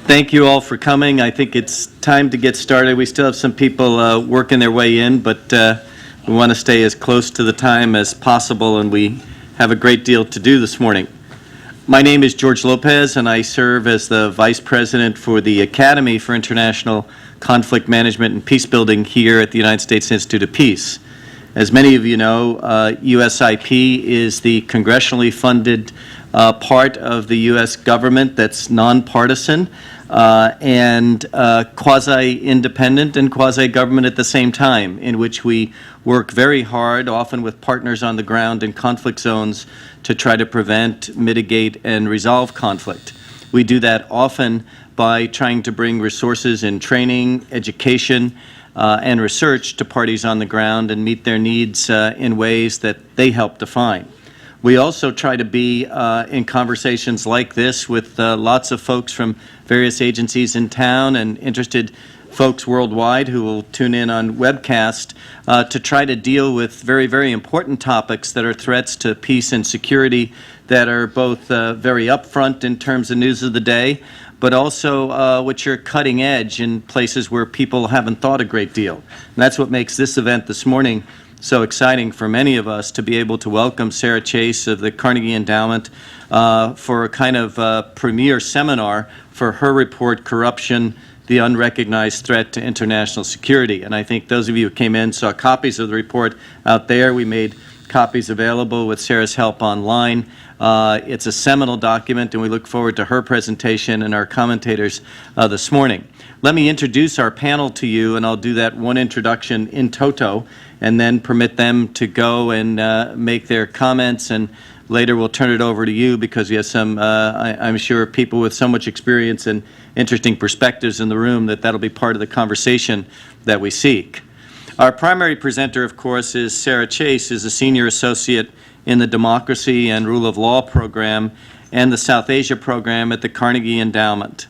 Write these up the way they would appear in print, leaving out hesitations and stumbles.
Thank you all for coming. I think it's time to get started. We still have some people working their way in, but we want to stay as close to the time as possible, and we have a great deal to do this morning. My name is George Lopez, and I serve as the Vice President for the Academy for International Conflict Management and Peacebuilding here at the United States Institute of Peace. As many of you know, USIP is the congressionally funded part of the U.S. government that's nonpartisan and quasi-independent and quasi-government at the same time, in which we work very hard, often with partners on the ground in conflict zones, to try to prevent, mitigate, and resolve conflict. We do that often by trying to bring resources in training, education, and research to parties on the ground and meet their needs in ways that they help define. We also try to be in conversations like this with lots of folks from various agencies in town and interested folks worldwide who will tune in on webcast to try to deal with very, very important topics that are threats to peace and security that are both very upfront in terms of news of the day, but also which are cutting edge in places where people haven't thought a great deal. And that's what makes this event this morning so exciting for many of us, to be able to welcome Sarah Chayes of the Carnegie Endowment for a kind of premier seminar for her report, Corruption, the Unrecognized Threat to International Security. And I think those of you who came in saw copies of the report out there. We made copies available with Sarah's help online. It's a seminal document, and we look forward to her presentation and our commentators this morning. Let me introduce our panel to you, and I'll do that one introduction in toto, and then permit them to go and make their comments, and later we'll turn it over to you because we have some, I'm sure, people with so much experience and interesting perspectives in the room that'll be part of the conversation that we seek. Our primary presenter, of course, is Sarah Chayes, who's a senior associate in the Democracy and Rule of Law program and the South Asia program at the Carnegie Endowment.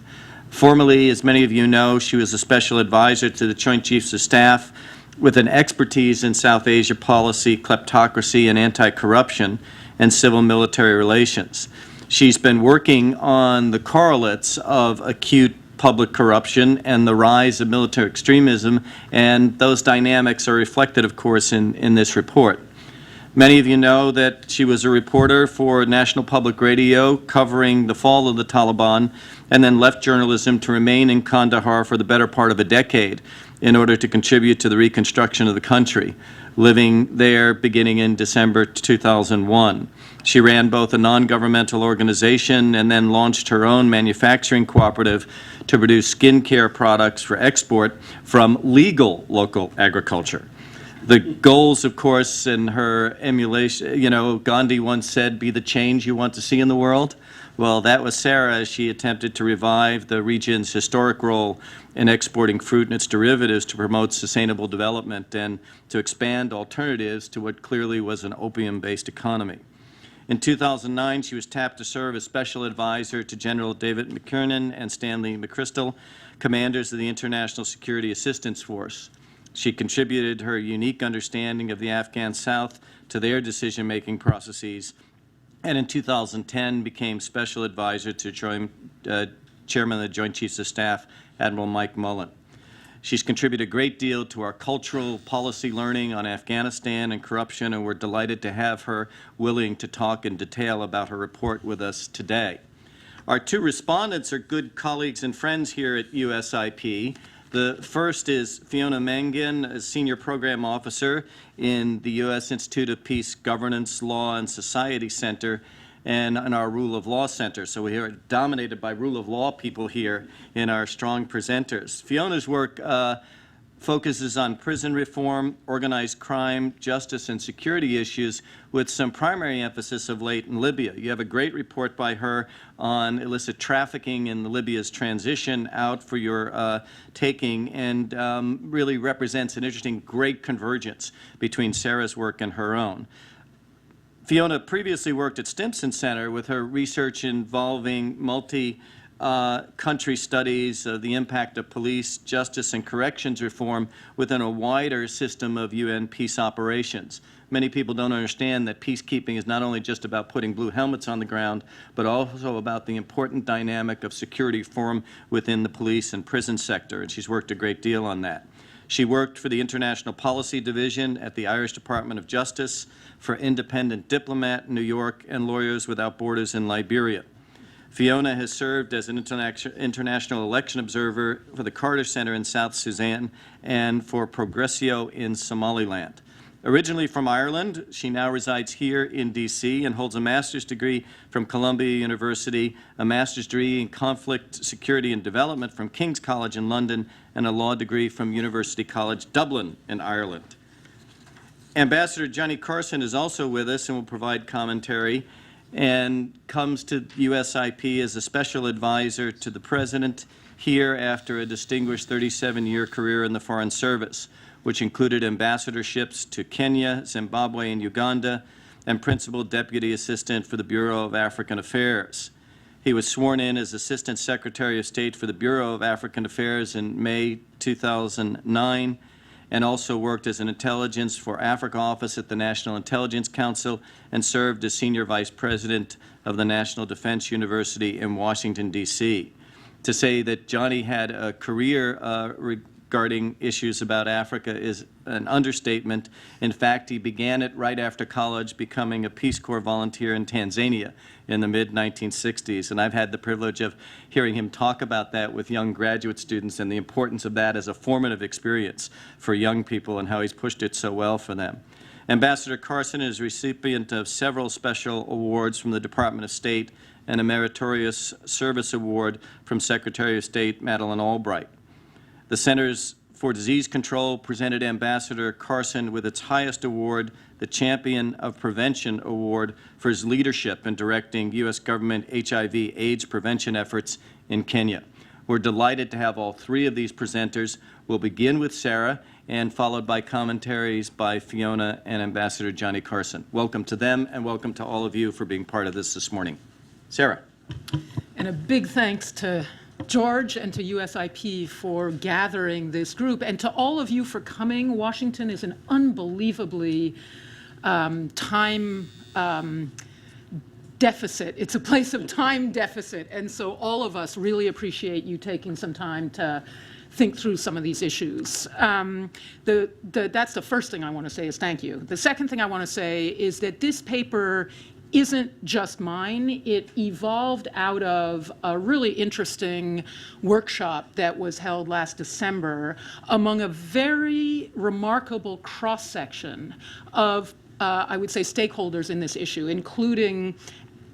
Formerly, as many of you know, she was a special advisor to the Joint Chiefs of Staff with an expertise in South Asia policy, kleptocracy, and anti-corruption and civil-military relations. She's been working on the correlates of acute public corruption and the rise of military extremism, and those dynamics are reflected, of course, in this report. Many of you know that she was a reporter for National Public Radio covering the fall of the Taliban, and then left journalism to remain in Kandahar for the better part of a decade in order to contribute to the reconstruction of the country, living there beginning in December 2001. She ran both a non-governmental organization and then launched her own manufacturing cooperative to produce skincare products for export from legal local agriculture. The goals, of course, in her emulation, Gandhi once said, "Be the change you want to see in the world." Well, that was Sarah as she attempted to revive the region's historic role in exporting fruit and its derivatives to promote sustainable development and to expand alternatives to what clearly was an opium-based economy. In 2009, she was tapped to serve as special advisor to General David McKernan and Stanley McChrystal, commanders of the International Security Assistance Force. She contributed her unique understanding of the Afghan South to their decision-making processes, and in 2010 became special advisor to Chairman of the Joint Chiefs of Staff, Admiral Mike Mullen. She's contributed a great deal to our cultural policy learning on Afghanistan and corruption, and we're delighted to have her willing to talk in detail about her report with us today. Our two respondents are good colleagues and friends here at USIP. The first is Fiona Mangan, a senior program officer in the U.S. Institute of Peace Governance, Law, and Society Center and in our Rule of Law Center. So we are dominated by rule of law people here in our strong presenters. Fiona's work focuses on prison reform, organized crime, justice, and security issues, with some primary emphasis of late in Libya. You have a great report by her on illicit trafficking in Libya's transition out for your taking, and really represents an interesting great convergence between Sarah's work and her own. Fiona previously worked at Stimson Center with her research involving multi-country studies of the impact of police, justice, and corrections reform within a wider system of UN peace operations. many people don't understand that peacekeeping is not only just about putting blue helmets on the ground, but also about the important dynamic of security reform within the police and prison sector, and she's worked a great deal on that. She worked for the International Policy Division at the Irish Department of Justice, for Independent Diplomat in New York, and Lawyers Without Borders in Liberia. Fiona has served as an international election observer for the Carter Center in South Sudan and for Progressio in Somaliland. Originally from Ireland, she now resides here in D.C. and holds a master's degree from Columbia University, a master's degree in conflict, security, and development from King's College in London, and a law degree from University College Dublin in Ireland. Ambassador Johnny Carson is also with us and will provide commentary, and comes to USIP as a special advisor to the President here after a distinguished 37-year career in the Foreign Service, which included ambassadorships to Kenya, Zimbabwe, and Uganda, and Principal Deputy Assistant for the Bureau of African Affairs. He was sworn in as Assistant Secretary of State for the Bureau of African Affairs in May 2009, and also worked as an Intelligence for Africa Office at the National Intelligence Council, and served as Senior Vice President of the National Defense University in Washington, D.C. To say that Johnny had a career regarding issues about Africa is an understatement. In fact, he began it right after college, becoming a Peace Corps volunteer in Tanzania in the mid-1960s. And I've had the privilege of hearing him talk about that with young graduate students and the importance of that as a formative experience for young people and how he's pushed it so well for them. Ambassador Carson is recipient of several special awards from the Department of State and a Meritorious Service Award from Secretary of State Madeleine Albright. The Centers for Disease Control presented Ambassador Carson with its highest award, the Champion of Prevention Award, for his leadership in directing U.S. government HIV/AIDS prevention efforts in Kenya. We're delighted to have all three of these presenters. We'll begin with Sarah, and followed by commentaries by Fiona and Ambassador Johnny Carson. Welcome to them, and welcome to all of you for being part of this morning. Sarah. And a big thanks to George and to USIP for gathering this group, and to all of you for coming. Washington is an unbelievably time deficit. It's a place of time deficit, and so all of us really appreciate you taking some time to think through some of these issues. That's the first thing I want to say is thank you. The second thing I want to say is that this paper isn't just mine. It evolved out of a really interesting workshop that was held last December among a very remarkable cross-section of, I would say, stakeholders in this issue, including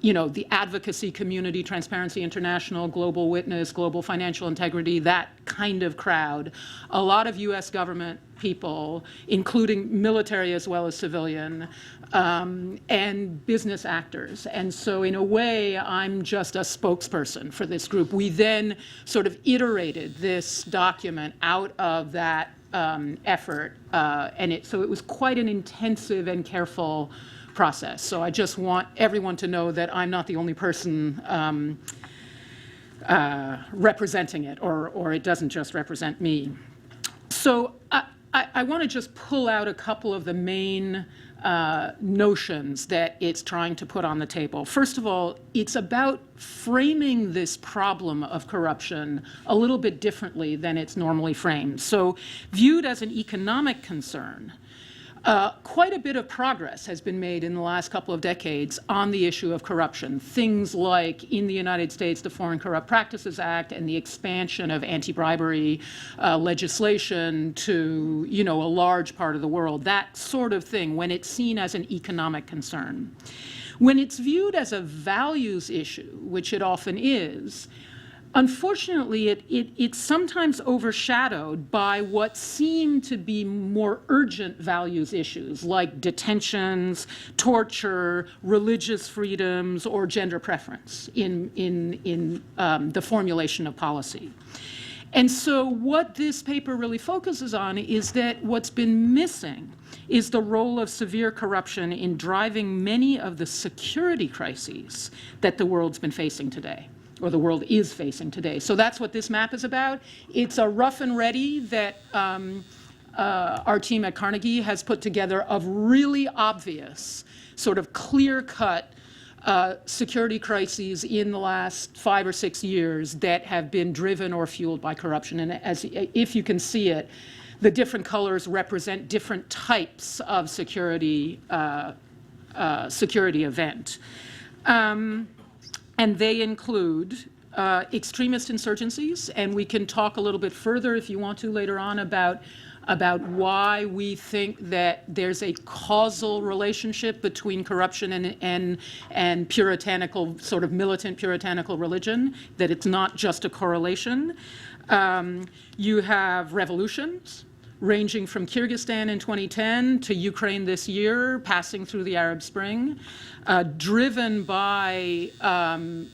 the advocacy community, Transparency International, Global Witness, Global Financial Integrity, that kind of crowd. A lot of U.S. government people, including military as well as civilian, and business actors. And so in a way, I'm just a spokesperson for this group. We then sort of iterated this document out of that effort, so it was quite an intensive and careful process. So I just want everyone to know that I'm not the only person representing it, or it doesn't just represent me. So I want to just pull out a couple of the main notions that it's trying to put on the table. First of all, it's about framing this problem of corruption a little bit differently than it's normally framed. So viewed as an economic concern, quite a bit of progress has been made in the last couple of decades on the issue of corruption. Things like, in the United States, the Foreign Corrupt Practices Act and the expansion of anti-bribery legislation to, a large part of the world, that sort of thing, when it's seen as an economic concern. When it's viewed as a values issue, which it often is, unfortunately, it's sometimes overshadowed by what seem to be more urgent values issues, like detentions, torture, religious freedoms, or gender preference in the formulation of policy. And so what this paper really focuses on is that what's been missing is the role of severe corruption in driving many of the security crises that the world's been facing today, or the world is facing today. So that's what this map is about. It's a rough and ready that our team at Carnegie has put together of really obvious, sort of clear-cut security crises in the last 5 or 6 years that have been driven or fueled by corruption. And if you can see it, the different colors represent different types of security event. And they include extremist insurgencies, and we can talk a little bit further if you want to later on about why we think that there's a causal relationship between corruption and puritanical, sort of militant puritanical religion, that it's not just a correlation. You have revolutions, ranging from Kyrgyzstan in 2010 to Ukraine this year, passing through the Arab Spring, driven by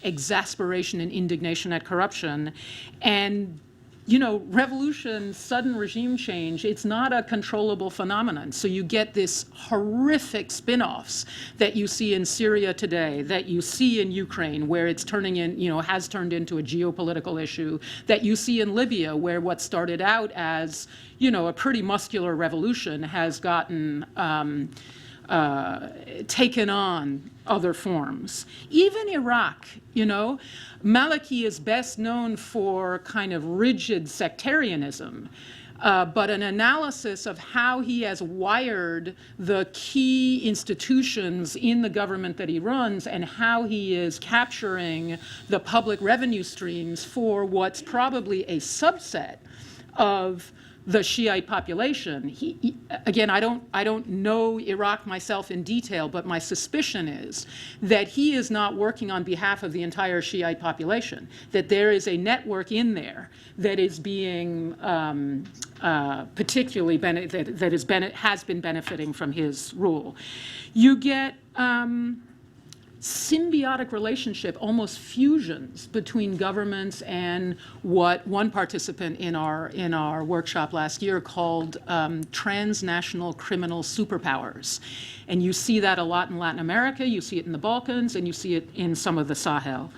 exasperation and indignation at corruption. And, you know, revolution, sudden regime change, it's not a controllable phenomenon. So you get this horrific spin-offs that you see in Syria today, that you see in Ukraine, where it's turning in, you know, has turned into a geopolitical issue, that you see in Libya, where what started out as, you know, a pretty muscular revolution has gotten taken on other forms. Even Iraq, you know, Maliki is best known for kind of rigid sectarianism, but an analysis of how he has wired the key institutions in the government that he runs and how he is capturing the public revenue streams for what's probably a subset of the Shiite population. Again, I don't know Iraq myself in detail, but my suspicion is that he is not working on behalf of the entire Shiite population, that there is a network in there that is being particularly has been benefiting from his rule. You get symbiotic relationship, almost fusions between governments and what one participant in our workshop last year called transnational criminal superpowers. And you see that a lot in Latin America, you see it in the Balkans, and you see it in some of the Sahel.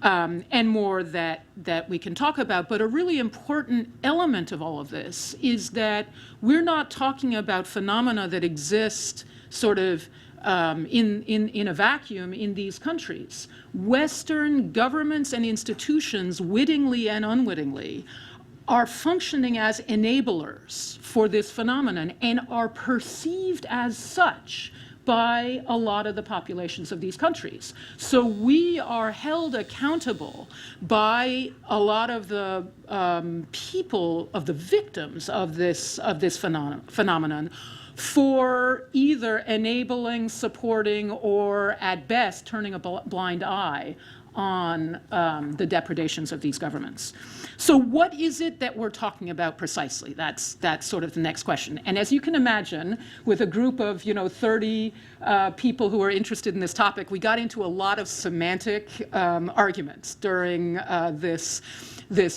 And more that we can talk about. But a really important element of all of this is that we're not talking about phenomena that exist sort of in a vacuum in these countries. Western governments and institutions, wittingly and unwittingly, are functioning as enablers for this phenomenon and are perceived as such by a lot of the populations of these countries. So we are held accountable by a lot of the people, of the victims of this phenomenon, for either enabling, supporting, or at best turning a blind eye on the depredations of these governments. So what is it that we're talking about precisely? That's sort of the next question. And as you can imagine, with a group of 30 people who are interested in this topic, we got into a lot of semantic arguments during this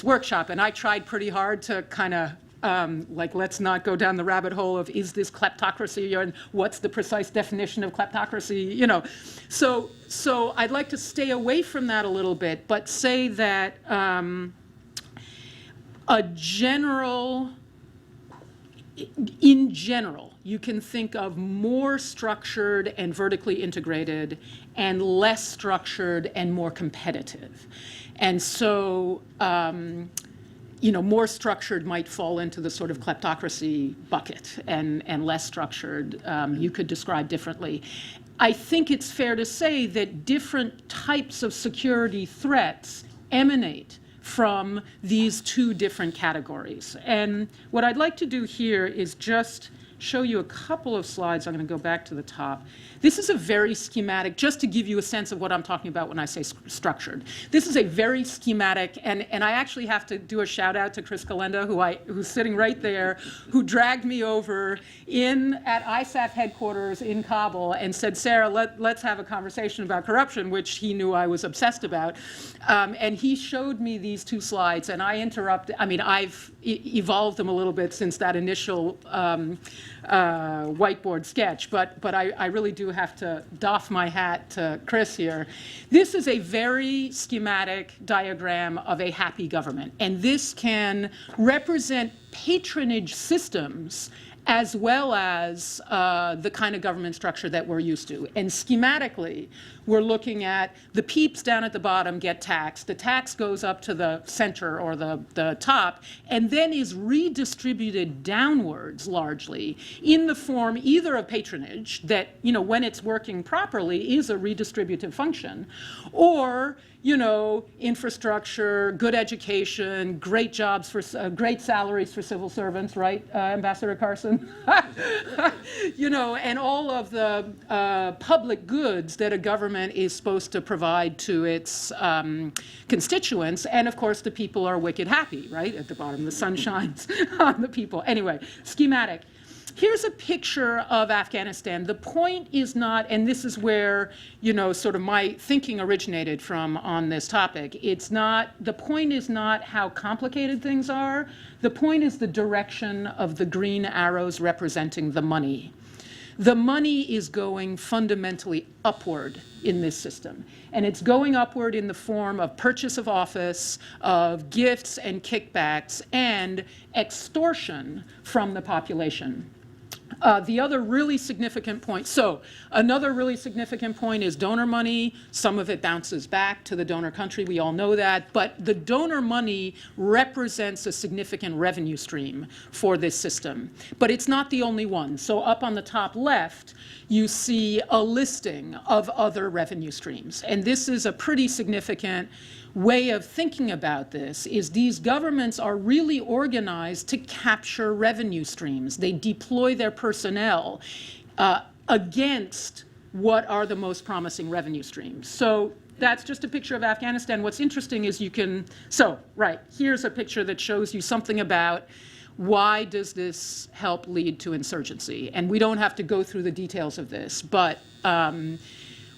workshop. And I tried pretty hard to kind of let's not go down the rabbit hole of is this kleptocracy and what's the precise definition of kleptocracy, you know. So I'd like to stay away from that a little bit, but say that in general, you can think of more structured and vertically integrated and less structured and more competitive. And so more structured might fall into the sort of kleptocracy bucket, and less structured you could describe differently. I think it's fair to say that different types of security threats emanate from these two different categories. And what I'd like to do here is just show you a couple of slides. I'm going to go back to the top. This is a very schematic, just to give you a sense of what I'm talking about when I say structured. This is a very schematic, and I actually have to do a shout out to Chris Calenda, who's sitting right there, who dragged me over at ISAF headquarters in Kabul and said, Sarah, let's have a conversation about corruption, which he knew I was obsessed about. And he showed me these two slides, and I interrupted. I mean, I've evolved them a little bit since that initial whiteboard sketch, but I really do have to doff my hat to Chris here. This is a very schematic diagram of a happy government, and this can represent patronage systems as well as the kind of government structure that we're used to. And schematically, we're looking at the peeps down at the bottom get taxed. The tax goes up to the center or the top, and then is redistributed downwards largely in the form either of patronage that, when it's working properly, is a redistributive function, or infrastructure, good education, great jobs for great salaries for civil servants, right, Ambassador Carson? And all of the public goods that a government is supposed to provide to its constituents, and of course the people are wicked happy, right, at the bottom. The sun shines on the people. Anyway, schematic. Here's a picture of Afghanistan. The point is not, and this is where, sort of my thinking originated from on this topic. The point is not how complicated things are. The point is the direction of the green arrows representing the money. The money is going fundamentally upward in this system. And it's going upward in the form of purchase of office, of gifts and kickbacks, and extortion from the population. The other really significant point, another really significant point is donor money. Some of it bounces back to the donor country, we all know that, but the donor money represents a significant revenue stream for this system. But it's not the only one. So up on the top left, you see a listing of other revenue streams. And this is a pretty significant way of thinking about this, is these governments are really organized to capture revenue streams. They deploy their personnel against what are the most promising revenue streams. So that's just a picture of Afghanistan. What's interesting is here's a picture that shows you something about why does this help lead to insurgency. And we don't have to go through the details of this, but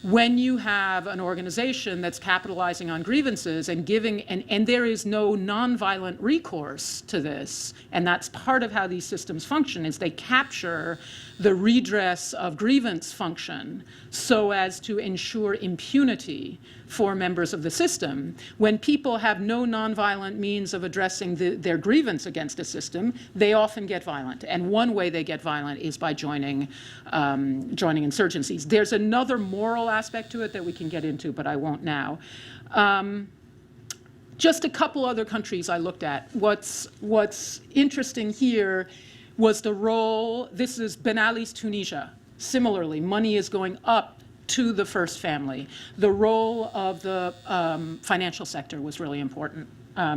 when you have an organization that's capitalizing on grievances and giving, and there is no nonviolent recourse to this, and that's part of how these systems function, is they capture the redress of grievance function so as to ensure impunity for members of the system. When people have no nonviolent means of addressing their grievance against a system, they often get violent. And one way they get violent is by joining insurgencies. There's another moral aspect to it that we can get into, but I won't now. Just a couple other countries I looked at. What's interesting here was the role, this is Ben Ali's Tunisia. Similarly, money is going up to the first family. The role of the financial sector was really important,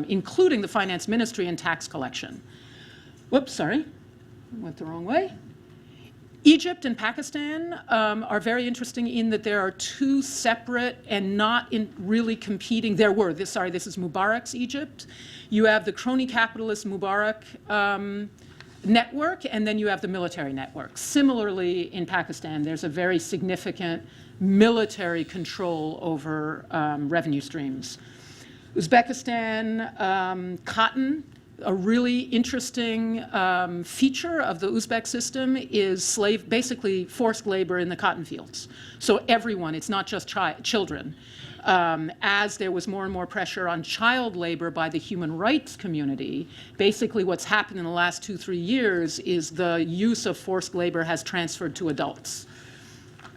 including the finance ministry and tax collection. Whoops, sorry, went the wrong way. Egypt and Pakistan are very interesting in that there are two separate and not really competing. This is Mubarak's Egypt. You have the crony capitalist Mubarak network, and then you have the military network. Similarly, in Pakistan, there's a very significant military control over revenue streams. Uzbekistan, cotton. A really interesting feature of the Uzbek system is basically forced labor in the cotton fields. So everyone, it's not just children. As there was more and more pressure on child labor by the human rights community, basically what's happened in the last 2-3 years is the use of forced labor has transferred to adults.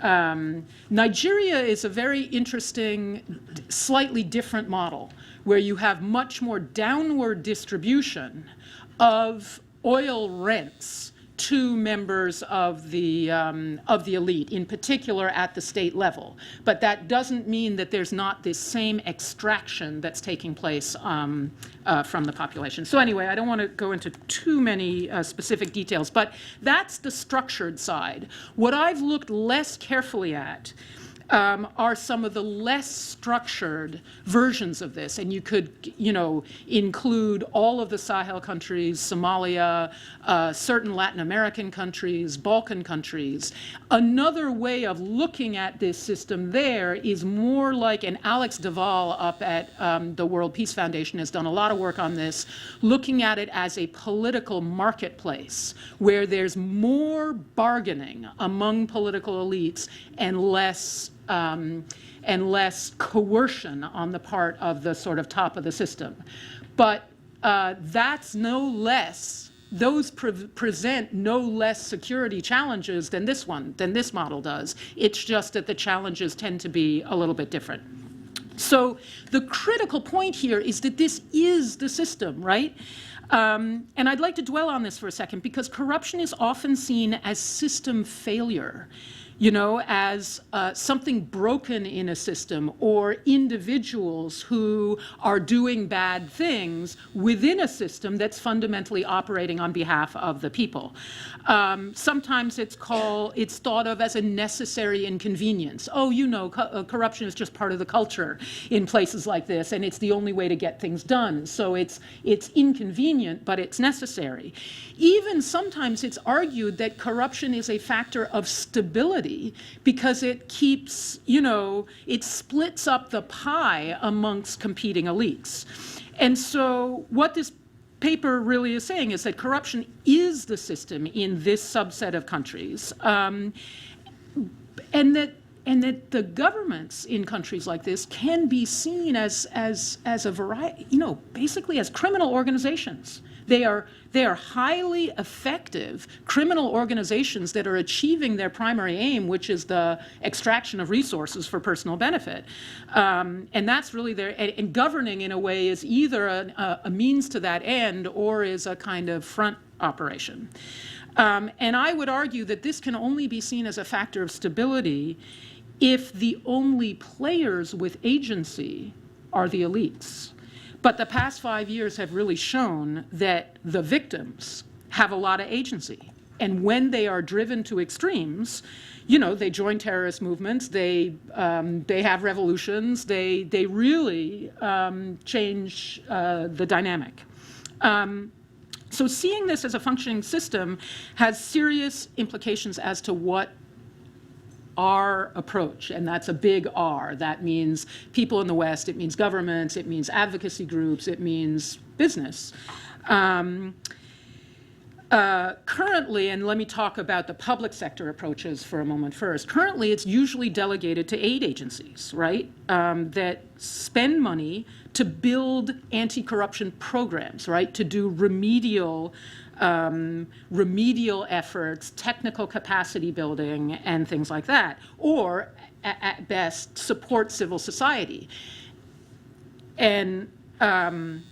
Nigeria is a very interesting, slightly different model, where you have much more downward distribution of oil rents to members of the elite, in particular at the state level. But that doesn't mean that there's not this same extraction that's taking place from the population. So anyway, I don't want to go into too many specific details, but that's the structured side. What I've looked less carefully at are some of the less structured versions of this. And you could, include all of the Sahel countries, Somalia, certain Latin American countries, Balkan countries. Another way of looking at this system there is more like, and Alex Duvall up at the World Peace Foundation has done a lot of work on this, looking at it as a political marketplace where there's more bargaining among political elites and less coercion on the part of the sort of top of the system. But that's no less, those present no less security challenges than this model does. It's just that the challenges tend to be a little bit different. So the critical point here is that this is the system, right? And I'd like to dwell on this for a second, because corruption is often seen as system failure, as something broken in a system, or individuals who are doing bad things within a system that's fundamentally operating on behalf of the people. Sometimes it's thought of as a necessary inconvenience. Oh, corruption is just part of the culture in places like this, and it's the only way to get things done. So it's inconvenient, but it's necessary. Even sometimes it's argued that corruption is a factor of stability, because it keeps, it splits up the pie amongst competing elites. And so what this paper really is saying is that corruption is the system in this subset of countries, and that the governments in countries like this can be seen as a variety, basically as criminal organizations. They are highly effective criminal organizations that are achieving their primary aim, which is the extraction of resources for personal benefit. And that's really and governing in a way is either a means to that end or is a kind of front operation. And I would argue that this can only be seen as a factor of stability if the only players with agency are the elites. But the past 5 years have really shown that the victims have a lot of agency. And when they are driven to extremes, they join terrorist movements, they have revolutions, they really change the dynamic. So seeing this as a functioning system has serious implications as to what our approach, and that's a big R. That means people in the West, it means governments, it means advocacy groups, it means business. Currently, and let me talk about the public sector approaches for a moment first. Currently, it's usually delegated to aid agencies, right, that spend money to build anti-corruption programs, right, to do remedial efforts, technical capacity building, and things like that, or at best support civil society. And and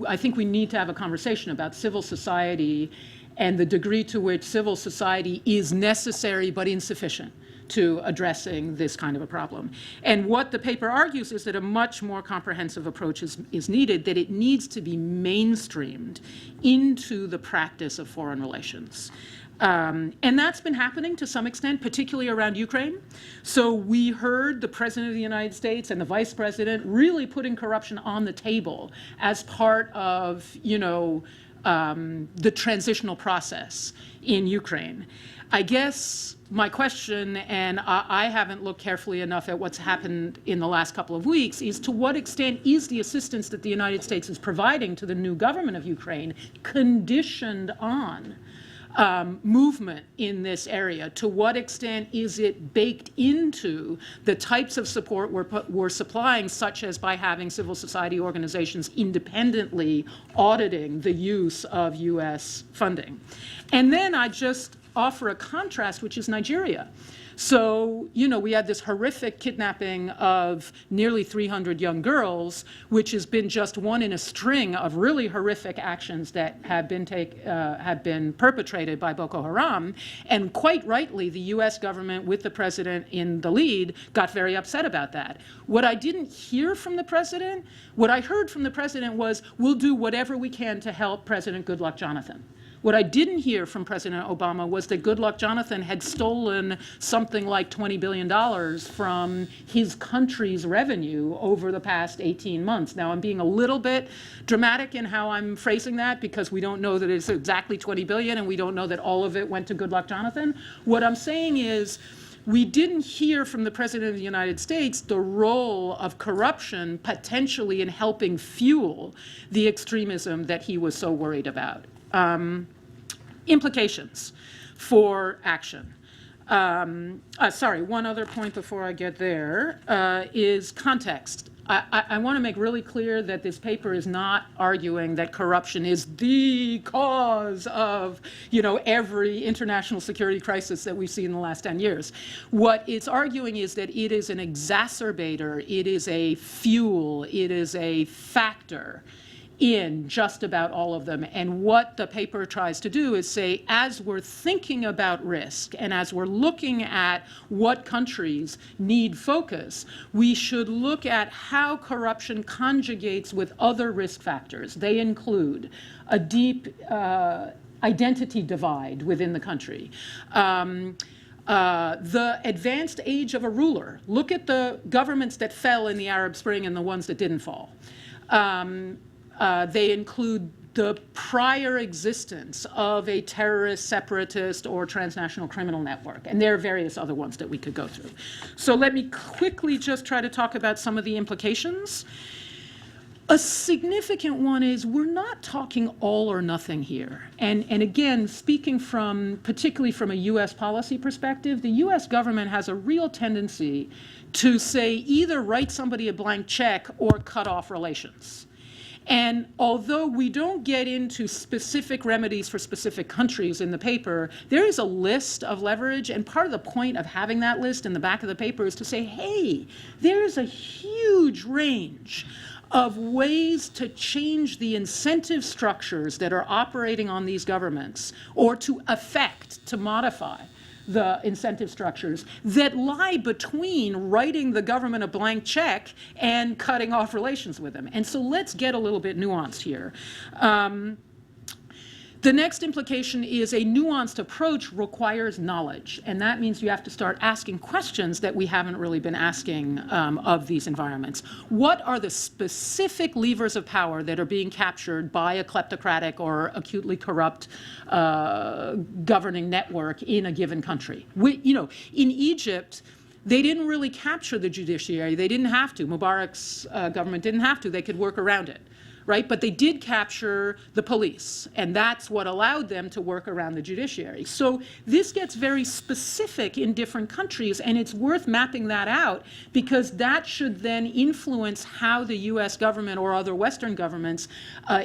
I think we need to have a conversation about civil society and the degree to which civil society is necessary but insufficient to addressing this kind of a problem. And what the paper argues is that a much more comprehensive approach is needed, that it needs to be mainstreamed into the practice of foreign relations. And that's been happening to some extent, particularly around Ukraine. So we heard the President of the United States and the Vice President really putting corruption on the table as part of, the transitional process in Ukraine. I guess my question, and I haven't looked carefully enough at what's happened in the last couple of weeks, is to what extent is the assistance that the United States is providing to the new government of Ukraine conditioned on movement in this area? To what extent is it baked into the types of support we're supplying, such as by having civil society organizations independently auditing the use of U.S. funding? And then I just offer a contrast, which is Nigeria. So, we had this horrific kidnapping of nearly 300 young girls, which has been just one in a string of really horrific actions that have been perpetrated by Boko Haram. And quite rightly, the U.S. government, with the president in the lead, got very upset about that. What I didn't hear from the president, what I heard from the president was, we'll do whatever we can to help President Goodluck Jonathan. What I didn't hear from President Obama was that Goodluck Jonathan had stolen something like $20 billion from his country's revenue over the past 18 months. Now, I'm being a little bit dramatic in how I'm phrasing that because we don't know that it's exactly 20 billion and we don't know that all of it went to Goodluck Jonathan. What I'm saying is, we didn't hear from the President of the United States the role of corruption potentially in helping fuel the extremism that he was so worried about. Implications for action. Sorry, one other point before I get there is context. I want to make really clear that this paper is not arguing that corruption is the cause of, every international security crisis that we've seen in the last 10 years. What it's arguing is that it is an exacerbator, it is a fuel, it is a factor in just about all of them. And what the paper tries to do is say, as we're thinking about risk and as we're looking at what countries need focus, we should look at how corruption conjugates with other risk factors. They include a deep identity divide within the country, the advanced age of a ruler. Look at the governments that fell in the Arab Spring and the ones that didn't fall. They include the prior existence of a terrorist, separatist, or transnational criminal network. And there are various other ones that we could go through. So let me quickly just try to talk about some of the implications. A significant one is we're not talking all or nothing here. And again, speaking particularly from a U.S. policy perspective, the U.S. government has a real tendency to say either write somebody a blank check or cut off relations. And although we don't get into specific remedies for specific countries in the paper, there is a list of leverage, and part of the point of having that list in the back of the paper is to say, hey, there's a huge range of ways to change the incentive structures that are operating on these governments, or to affect, to modify the incentive structures that lie between writing the government a blank check and cutting off relations with them. And so let's get a little bit nuanced here. The next implication is a nuanced approach requires knowledge, and that means you have to start asking questions that we haven't really been asking of these environments. What are the specific levers of power that are being captured by a kleptocratic or acutely corrupt governing network in a given country? In Egypt, they didn't really capture the judiciary. They didn't have to. Mubarak's government didn't have to. They could work around it. Right? But they did capture the police, and that's what allowed them to work around the judiciary. So this gets very specific in different countries, and it's worth mapping that out because that should then influence how the U.S. government or other Western governments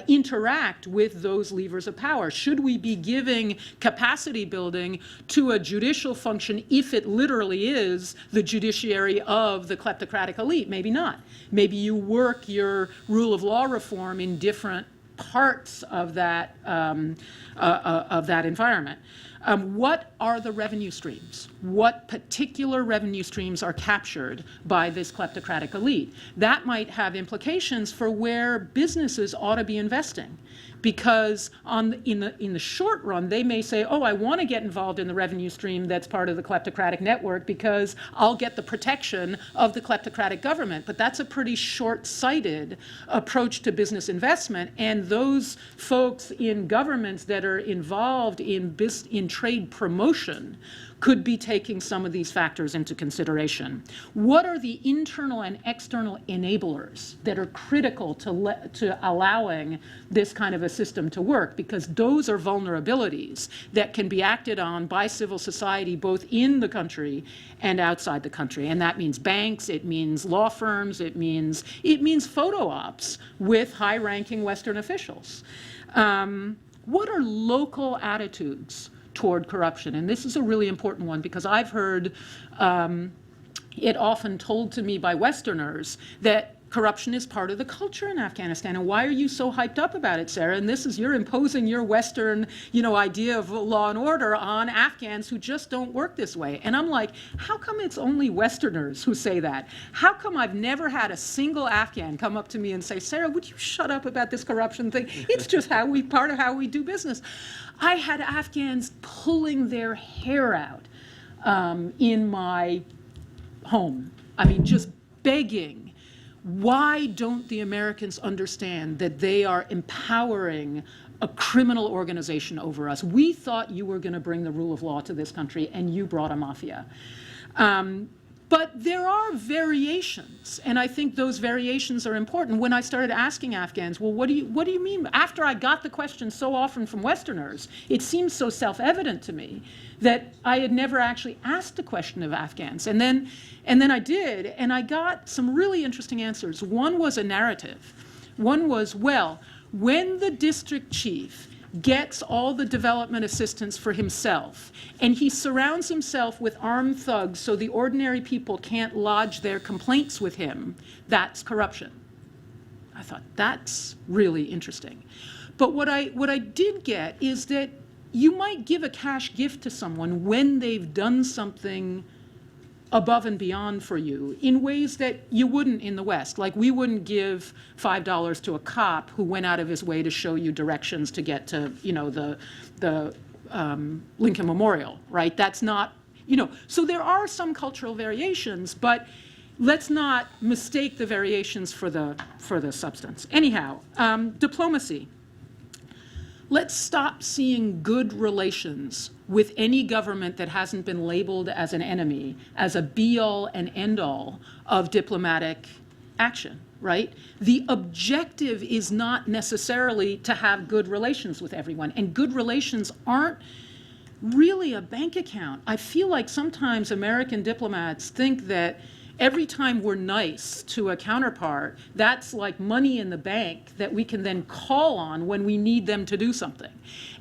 interact with those levers of power. Should we be giving capacity building to a judicial function if it literally is the judiciary of the kleptocratic elite? Maybe not. Maybe you work your rule of law reform in different parts of that environment. What are the revenue streams? What particular revenue streams are captured by this kleptocratic elite? That might have implications for where businesses ought to be investing. Because in the short run, they may say, oh, I want to get involved in the revenue stream that's part of the kleptocratic network because I'll get the protection of the kleptocratic government. But that's a pretty short-sighted approach to business investment. And those folks in governments that are involved in trade promotion could be taking some of these factors into consideration. What are the internal and external enablers that are critical to allowing this kind of a system to work? Because those are vulnerabilities that can be acted on by civil society both in the country and outside the country. And that means banks, it means law firms, it means photo ops with high-ranking Western officials. What are local attitudes toward corruption? And this is a really important one because I've heard it often told to me by Westerners that corruption is part of the culture in Afghanistan. And why are you so hyped up about it, Sarah? And this is, you're imposing your Western, idea of law and order on Afghans who just don't work this way. And I'm like, how come it's only Westerners who say that? How come I've never had a single Afghan come up to me and say, Sarah, would you shut up about this corruption thing? It's just part of how we do business. I had Afghans pulling their hair out in my home. I mean, just begging. Why don't the Americans understand that they are empowering a criminal organization over us? We thought you were going to bring the rule of law to this country, and you brought a mafia. But there are variations, and I think those variations are important. When I started asking Afghans, well, what do you mean? After I got the question so often from Westerners, it seemed so self-evident to me that I had never actually asked the question of Afghans. And then I did, and I got some really interesting answers. One was a narrative. One was, well, when the district chief gets all the development assistance for himself, and he surrounds himself with armed thugs so the ordinary people can't lodge their complaints with him, that's corruption. I thought, that's really interesting. But what I did get is that you might give a cash gift to someone when they've done something above and beyond for you in ways that you wouldn't in the West. Like, we wouldn't give $5 to a cop who went out of his way to show you directions to get to, the Lincoln Memorial, right? That's not, so there are some cultural variations, but let's not mistake the variations for the substance. Anyhow, diplomacy. Let's stop seeing good relations with any government that hasn't been labeled as an enemy as a be-all and end-all of diplomatic action, right? The objective is not necessarily to have good relations with everyone, and good relations aren't really a bank account. I feel like sometimes American diplomats think that every time we're nice to a counterpart, that's like money in the bank that we can then call on when we need them to do something.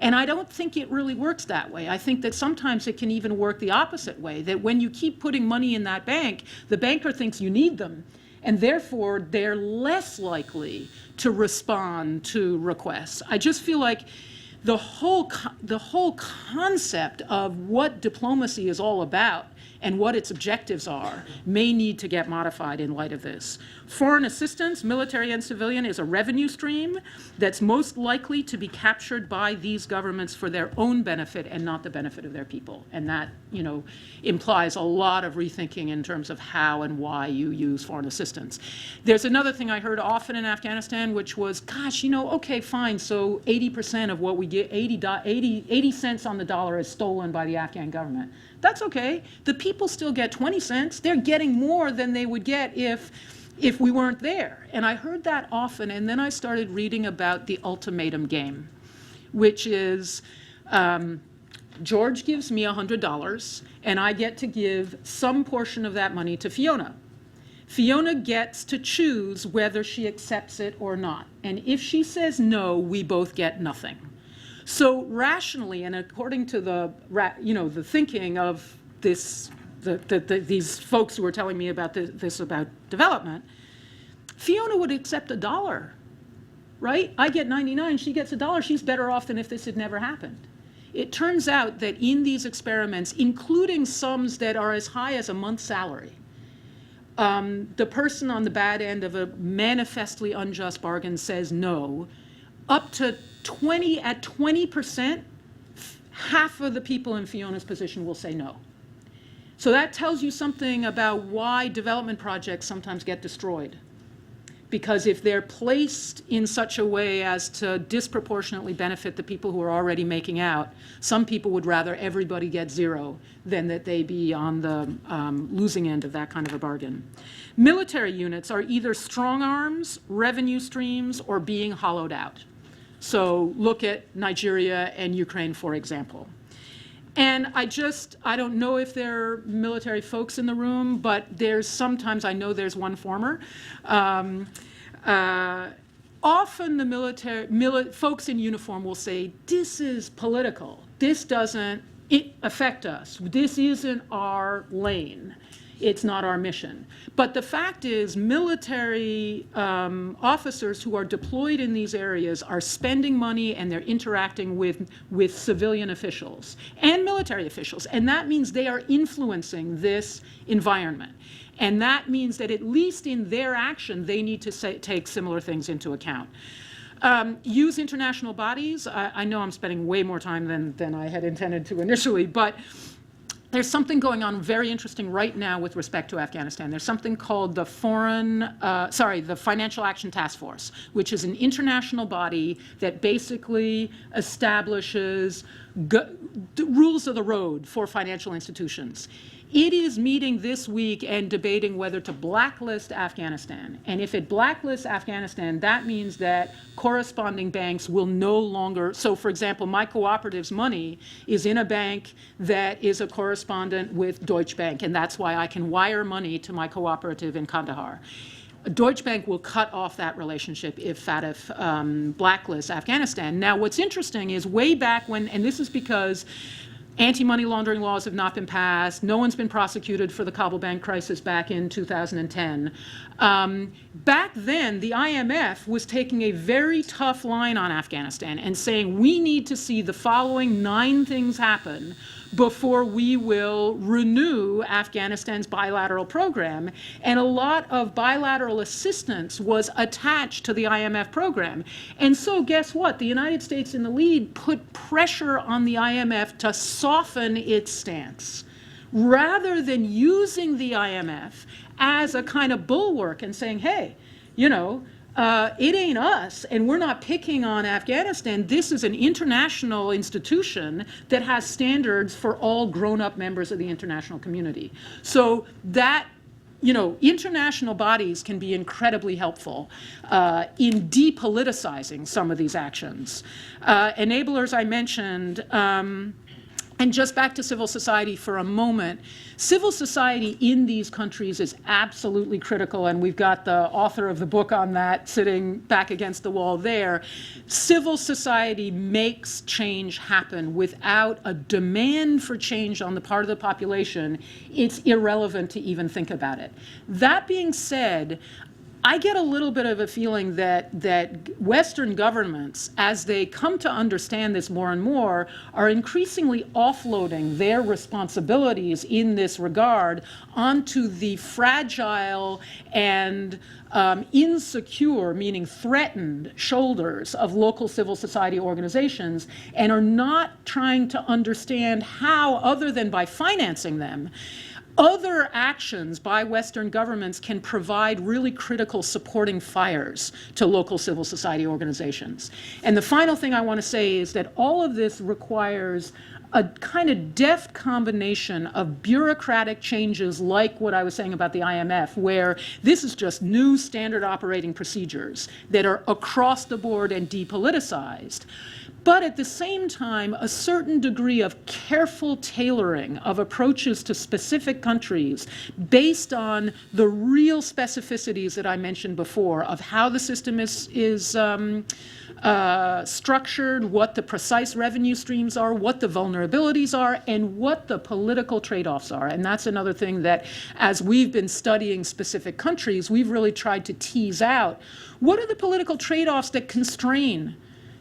And I don't think it really works that way. I think that sometimes it can even work the opposite way, that when you keep putting money in that bank, the banker thinks you need them, and therefore they're less likely to respond to requests. I just feel like the whole concept of what diplomacy is all about and what its objectives are may need to get modified in light of this. Foreign assistance, military and civilian, is a revenue stream that's most likely to be captured by these governments for their own benefit and not the benefit of their people. And that, implies a lot of rethinking in terms of how and why you use foreign assistance. There's another thing I heard often in Afghanistan, which was, gosh, okay, fine, so 80% of what we get, 80 cents on the dollar is stolen by the Afghan government. That's okay. The people still get 20 cents. They're getting more than they would get if we weren't there. And I heard that often, and then I started reading about the ultimatum game, which is George gives me $100, and I get to give some portion of that money to Fiona. Fiona gets to choose whether she accepts it or not. And if she says no, we both get nothing. So rationally, and according to the thinking of these folks who were telling me about this about development, Fiona would accept $1, right? I get 99, she gets $1. She's better off than if this had never happened. It turns out that in these experiments, including sums that are as high as a month's salary, the person on the bad end of a manifestly unjust bargain says no. Up to 20%, half of the people in Fiona's position will say no. So that tells you something about why development projects sometimes get destroyed. Because if they're placed in such a way as to disproportionately benefit the people who are already making out, some people would rather everybody get zero than that they be on the losing end of that kind of a bargain. Military units are either strong arms, revenue streams, or being hollowed out. So look at Nigeria and Ukraine, for example. And I don't know if there are military folks in the room, but sometimes I know there's one former. Often the military folks in uniform will say, this is political. This doesn't affect us. This isn't our lane. It's not our mission. But the fact is, military officers who are deployed in these areas are spending money and they're interacting with civilian officials and military officials. And that means they are influencing this environment. And that means that at least in their action, they need to take similar things into account. Use international bodies. I know I'm spending way more time than I had intended to initially, but there's something going on very interesting right now with respect to Afghanistan. There's something called the Financial Action Task Force, which is an international body that basically establishes rules of the road for financial institutions. It is meeting this week and debating whether to blacklist Afghanistan. And if it blacklists Afghanistan, that means that corresponding banks will no longer, so for example, my cooperative's money is in a bank that is a correspondent with Deutsche Bank, and that's why I can wire money to my cooperative in Kandahar. Deutsche Bank will cut off that relationship if FATF blacklists Afghanistan. Now, what's interesting is way back when, and this is because anti-money laundering laws have not been passed. No one's been prosecuted for the Kabul bank crisis back in 2010. Back then, the IMF was taking a very tough line on Afghanistan and saying we need to see the following 9 things happen before we will renew Afghanistan's bilateral program. And a lot of bilateral assistance was attached to the IMF program. And so guess what? The United States in the lead put pressure on the IMF to soften its stance. Rather than using the IMF as a kind of bulwark and saying, hey, you know, it ain't us, and we're not picking on Afghanistan. This is an international institution that has standards for all grown-up members of the international community. So that, you know, international bodies can be incredibly helpful in depoliticizing some of these actions. Enablers I mentioned. And just back to civil society for a moment. Civil society in these countries is absolutely critical, and we've got the author of the book on that sitting back against the wall there. Civil society makes change happen. Without a demand for change on the part of the population, it's irrelevant to even think about it. That being said, I get a little bit of a feeling that Western governments, as they come to understand this more and more, are increasingly offloading their responsibilities in this regard onto the fragile and insecure, meaning threatened, shoulders of local civil society organizations, and are not trying to understand how, other than by financing them, other actions by Western governments can provide really critical supporting fires to local civil society organizations. And the final thing I want to say is that all of this requires a kind of deft combination of bureaucratic changes like what I was saying about the IMF, where this is just new standard operating procedures that are across the board and depoliticized. But at the same time, a certain degree of careful tailoring of approaches to specific countries based on the real specificities that I mentioned before of how the system is structured, what the precise revenue streams are, what the vulnerabilities are, and what the political trade-offs are. And that's another thing that, as we've been studying specific countries, we've really tried to tease out. What are the political trade-offs that constrain,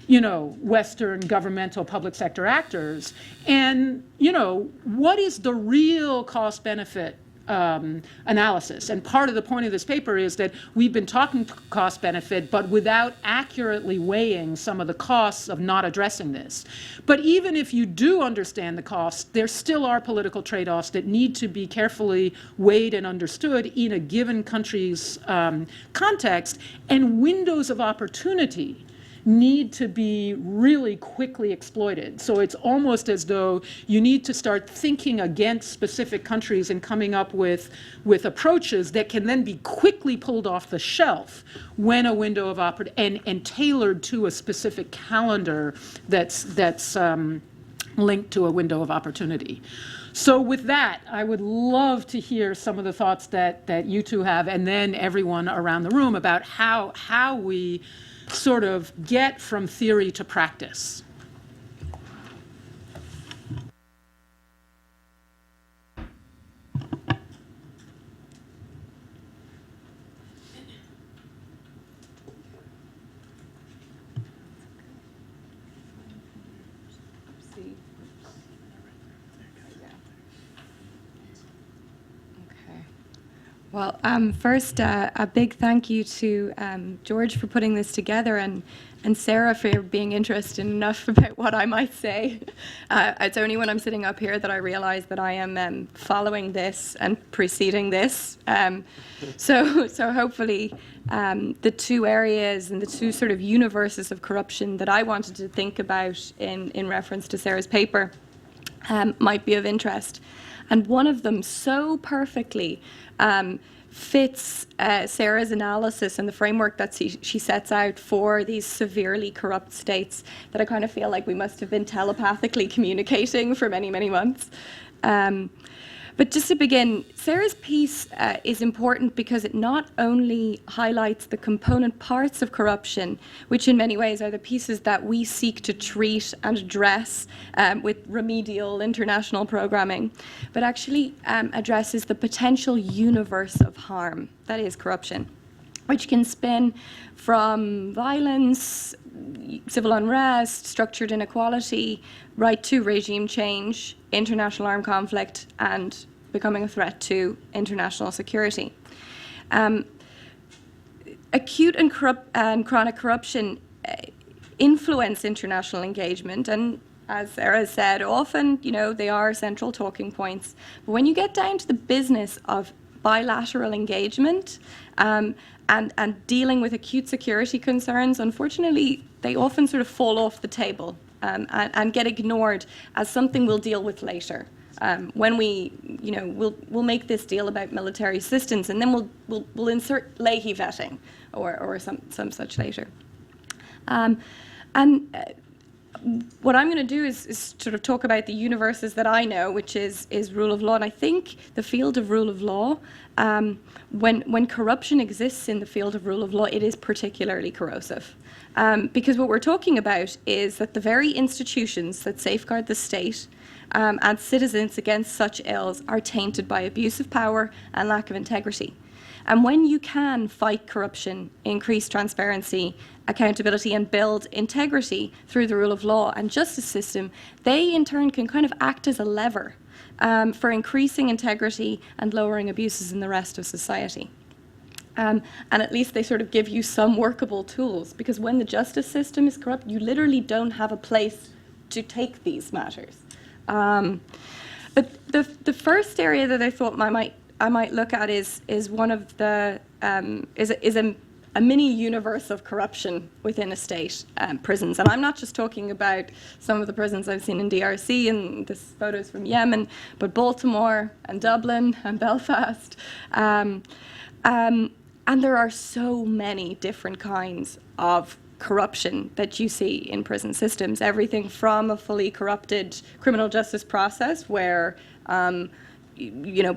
you know, Western governmental public sector actors? And, you know, what is the real cost-benefit analysis? And part of the point of this paper is that we've been talking cost-benefit, but without accurately weighing some of the costs of not addressing this. But even if you do understand the costs, there still are political trade-offs that need to be carefully weighed and understood in a given country's context, and windows of opportunity need to be really quickly exploited. So it's almost as though you need to start thinking against specific countries and coming up with approaches that can then be quickly pulled off the shelf when a window of opportunity, and tailored to a specific calendar that's linked to a window of opportunity. So with that, I would love to hear some of the thoughts that you two have, and then everyone around the room, about how we sort of get from theory to practice. Well, first, a big thank you to George for putting this together, and Sarah for being interested enough about what I might say. It's only when I'm sitting up here that I realize that I am following this and preceding this. So hopefully the two areas and the two sort of universes of corruption that I wanted to think about in reference to Sarah's paper might be of interest. And one of them so perfectly fits Sarah's analysis and the framework that she sets out for these severely corrupt states that I kind of feel like we must have been telepathically communicating for many, many months. But just to begin, Sarah's piece is important because it not only highlights the component parts of corruption, which in many ways are the pieces that we seek to treat and address with remedial international programming, but actually addresses the potential universe of harm that is corruption, which can spin from violence, civil unrest, structured inequality, right to regime change, international armed conflict, and becoming a threat to international security. Acute and chronic corruption influence international engagement, and as Sarah said, often, they are central talking points. But when you get down to the business of bilateral engagement and dealing with acute security concerns, unfortunately, they often sort of fall off the table and get ignored as something we'll deal with later. When we'll make this deal about military assistance, and then we'll insert Leahy vetting or some such later. What I'm going to do is sort of talk about the universes that I know, which is rule of law. And I think the field of rule of law, when corruption exists in the field of rule of law, it is particularly corrosive. Because what we're talking about is that the very institutions that safeguard the state and citizens against such ills are tainted by abuse of power and lack of integrity. And when you can fight corruption, increase transparency, accountability, and build integrity through the rule of law and justice system, they in turn can kind of act as a lever for increasing integrity and lowering abuses in the rest of society. And at least they sort of give you some workable tools, because when the justice system is corrupt, you literally don't have a place to take these matters. But the first area that I thought I might look at is one of the is a mini universe of corruption within a state, prisons. And I'm not just talking about some of the prisons I've seen in DRC, and this photos from Yemen, but Baltimore and Dublin and Belfast. And there are so many different kinds of corruption that you see in prison systems. Everything from a fully corrupted criminal justice process where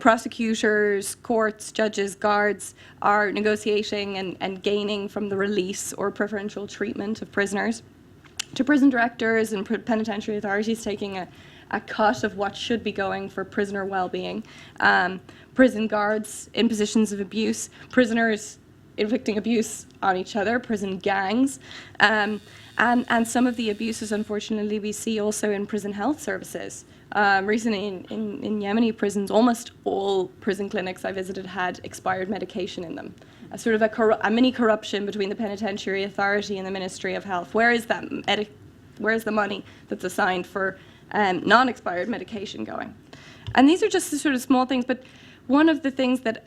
prosecutors, courts, judges, guards are negotiating and gaining from the release or preferential treatment of prisoners, to prison directors and penitentiary authorities taking a cut of what should be going for prisoner well-being, prison guards in positions of abuse, prisoners inflicting abuse on each other, prison gangs, and some of the abuses, unfortunately, we see also in prison health services. Recently in Yemeni prisons, almost all prison clinics I visited had expired medication in them. A sort of a mini corruption between the penitentiary authority and the Ministry of Health. Where is the money that's assigned for non-expired medication going? And these are just the sort of small things, but one of the things that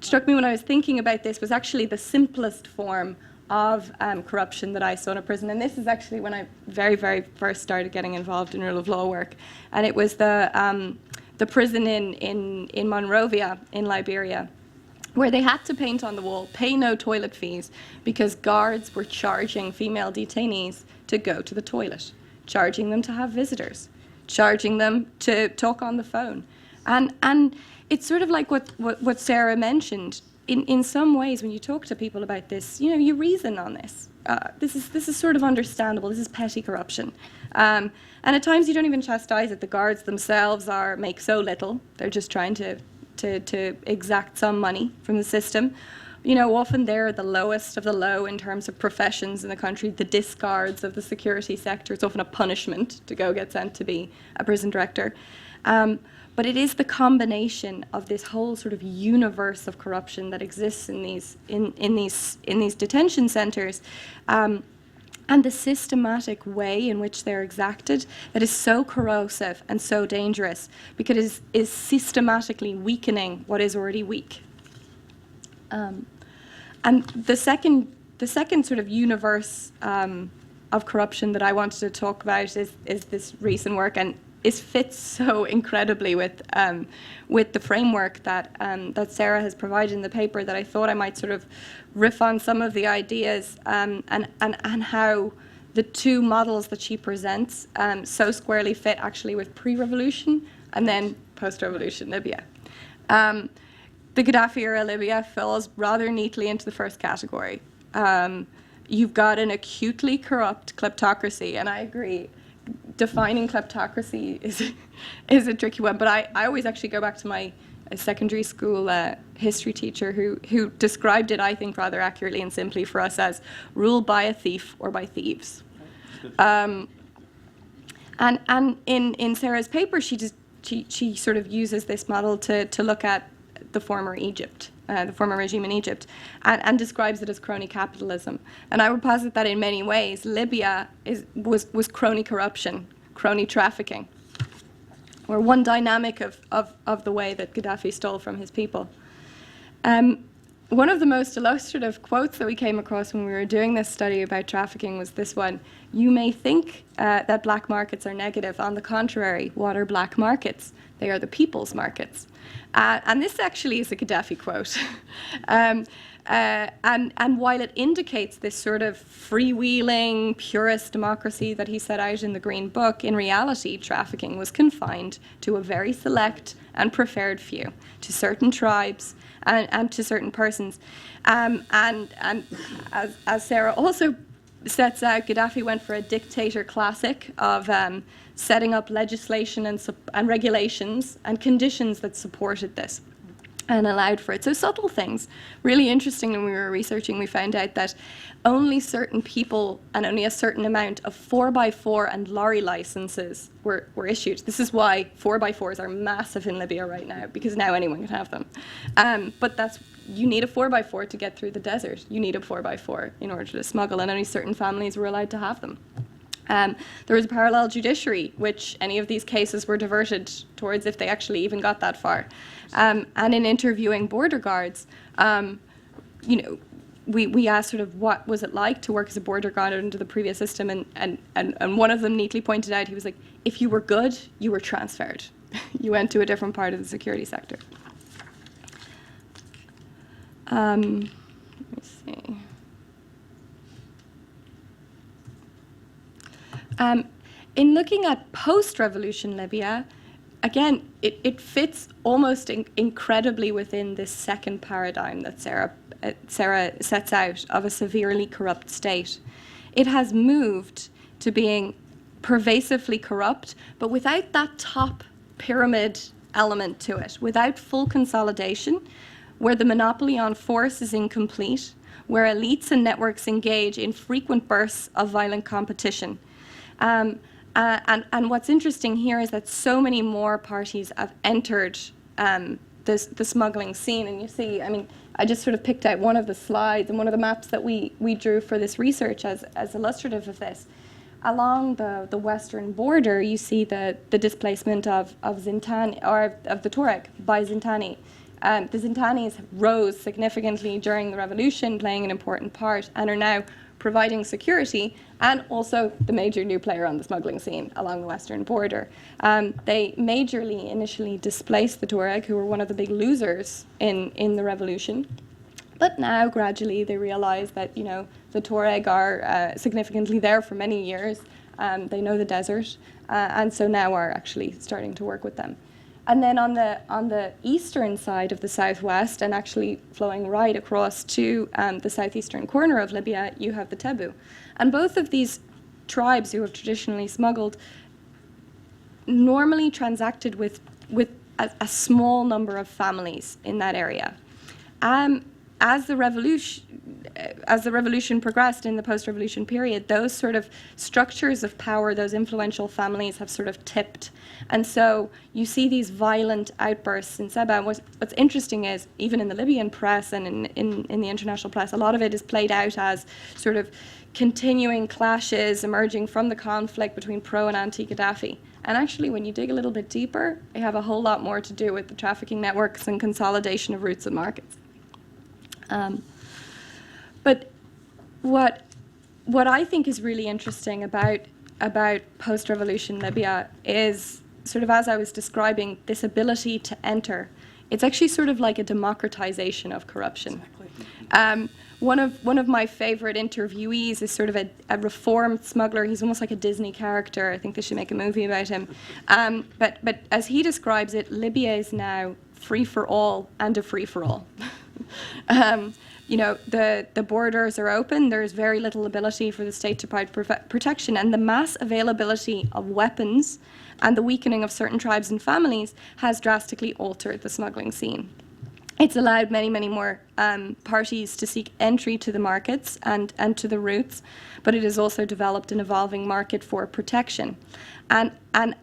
struck me when I was thinking about this was actually the simplest form of corruption that I saw in a prison. And this is actually when I very, very first started getting involved in rule of law work. And it was the prison in Monrovia in Liberia, where they had to paint on the wall, pay no toilet fees, because guards were charging female detainees to go to the toilet, charging them to have visitors, charging them to talk on the phone. And it's sort of like what Sarah mentioned. In some ways, when you talk to people about this, you reason on this. This is sort of understandable. This is petty corruption. And at times you don't even chastise it. The guards themselves make so little. They're just trying to exact some money from the system. Often they're the lowest of the low in terms of professions in the country, the discards of the security sector. It's often a punishment to go get sent to be a prison director. But it is the combination of this whole sort of universe of corruption that exists in these detention centres, and the systematic way in which they're exacted that is so corrosive and so dangerous, because it is systematically weakening what is already weak. And the second sort of universe of corruption that I wanted to talk about is this recent work, and it fits so incredibly with the framework that Sarah has provided in the paper, that I thought I might sort of riff on some of the ideas and how the two models that she presents so squarely fit actually with pre-revolution and then post-revolution Libya. The Gaddafi-era Libya falls rather neatly into the first category. You've got an acutely corrupt kleptocracy, and I agree, defining kleptocracy is a tricky one, but I always actually go back to my secondary school history teacher who described it, I think, rather accurately and simply for us as ruled by a thief or by thieves. And in Sarah's paper, she sort of uses this model to look at the former Egypt, the former regime in Egypt, and describes it as crony capitalism. And I would posit that in many ways, Libya was crony corruption, crony trafficking, or one dynamic of the way that Gaddafi stole from his people. One of the most illustrative quotes that we came across when we were doing this study about trafficking was this one: "You may think that black markets are negative. On the contrary, what are black markets? They are the people's markets." And this actually is a Gaddafi quote. And while it indicates this sort of freewheeling, purist democracy that he set out in the Green Book, in reality, trafficking was confined to a very select and preferred few, to certain tribes and to certain persons. And as Sarah also sets out, Gaddafi went for a dictator classic of setting up legislation and regulations and conditions that supported this and allowed for it. So subtle things. Really interesting, when we were researching, we found out that only certain people and only a certain amount of 4x4 and lorry licenses were issued. This is why 4x4s are massive in Libya right now, because now anyone can have them. But you need a 4x4 to get through the desert. You need a 4x4 in order to smuggle, and only certain families were allowed to have them. There was a parallel judiciary, which any of these cases were diverted towards if they actually even got that far. And in interviewing border guards, we asked sort of what was it like to work as a border guard under the previous system, and one of them neatly pointed out, he was like, if you were good, you were transferred. You went to a different part of the security sector. Let me see. In looking at post-revolution Libya, again, it fits almost incredibly within this second paradigm that Sarah sets out of a severely corrupt state. It has moved to being pervasively corrupt, but without that top pyramid element to it, without full consolidation, where the monopoly on force is incomplete, where elites and networks engage in frequent bursts of violent competition. And what's interesting here is that so many more parties have entered the smuggling scene. And you see, I mean, I just sort of picked out one of the slides and one of the maps that we drew for this research as illustrative of this. Along the western border, you see the displacement of Zintani, or of the Tuareg by Zintani. The Zintanis rose significantly during the revolution, playing an important part, and are now providing security, and also the major new player on the smuggling scene along the western border. They majorly initially displaced the Tuareg, who were one of the big losers in the revolution. But now, gradually, they realize that, the Tuareg are significantly there for many years. They know the desert, and so now are actually starting to work with them. And then on the eastern side of the southwest, and actually flowing right across to the southeastern corner of Libya, you have the Tebu. And both of these tribes who have traditionally smuggled normally transacted with a small number of families in that area. as the revolution progressed in the post-revolution period, those sort of structures of power, those influential families have sort of tipped. And so you see these violent outbursts in Seba. What's interesting is, even in the Libyan press and in the international press, a lot of it is played out as sort of continuing clashes emerging from the conflict between pro and anti-Gaddafi. And actually, when you dig a little bit deeper, they have a whole lot more to do with the trafficking networks and consolidation of routes and markets. But what I think is really interesting about post-revolution Libya is sort of, as I was describing, this ability to enter. It's actually sort of like a democratization of corruption. Exactly. One of my favorite interviewees is sort of a reformed smuggler. He's almost like a Disney character. I think they should make a movie about him. But as he describes it, Libya is now free for all and a free for all. You know, the borders are open. There's very little ability for the state to provide protection, and the mass availability of weapons and the weakening of certain tribes and families has drastically altered the smuggling scene. It's allowed many, many more parties to seek entry to the markets and to the routes, but it has also developed an evolving market for protection. And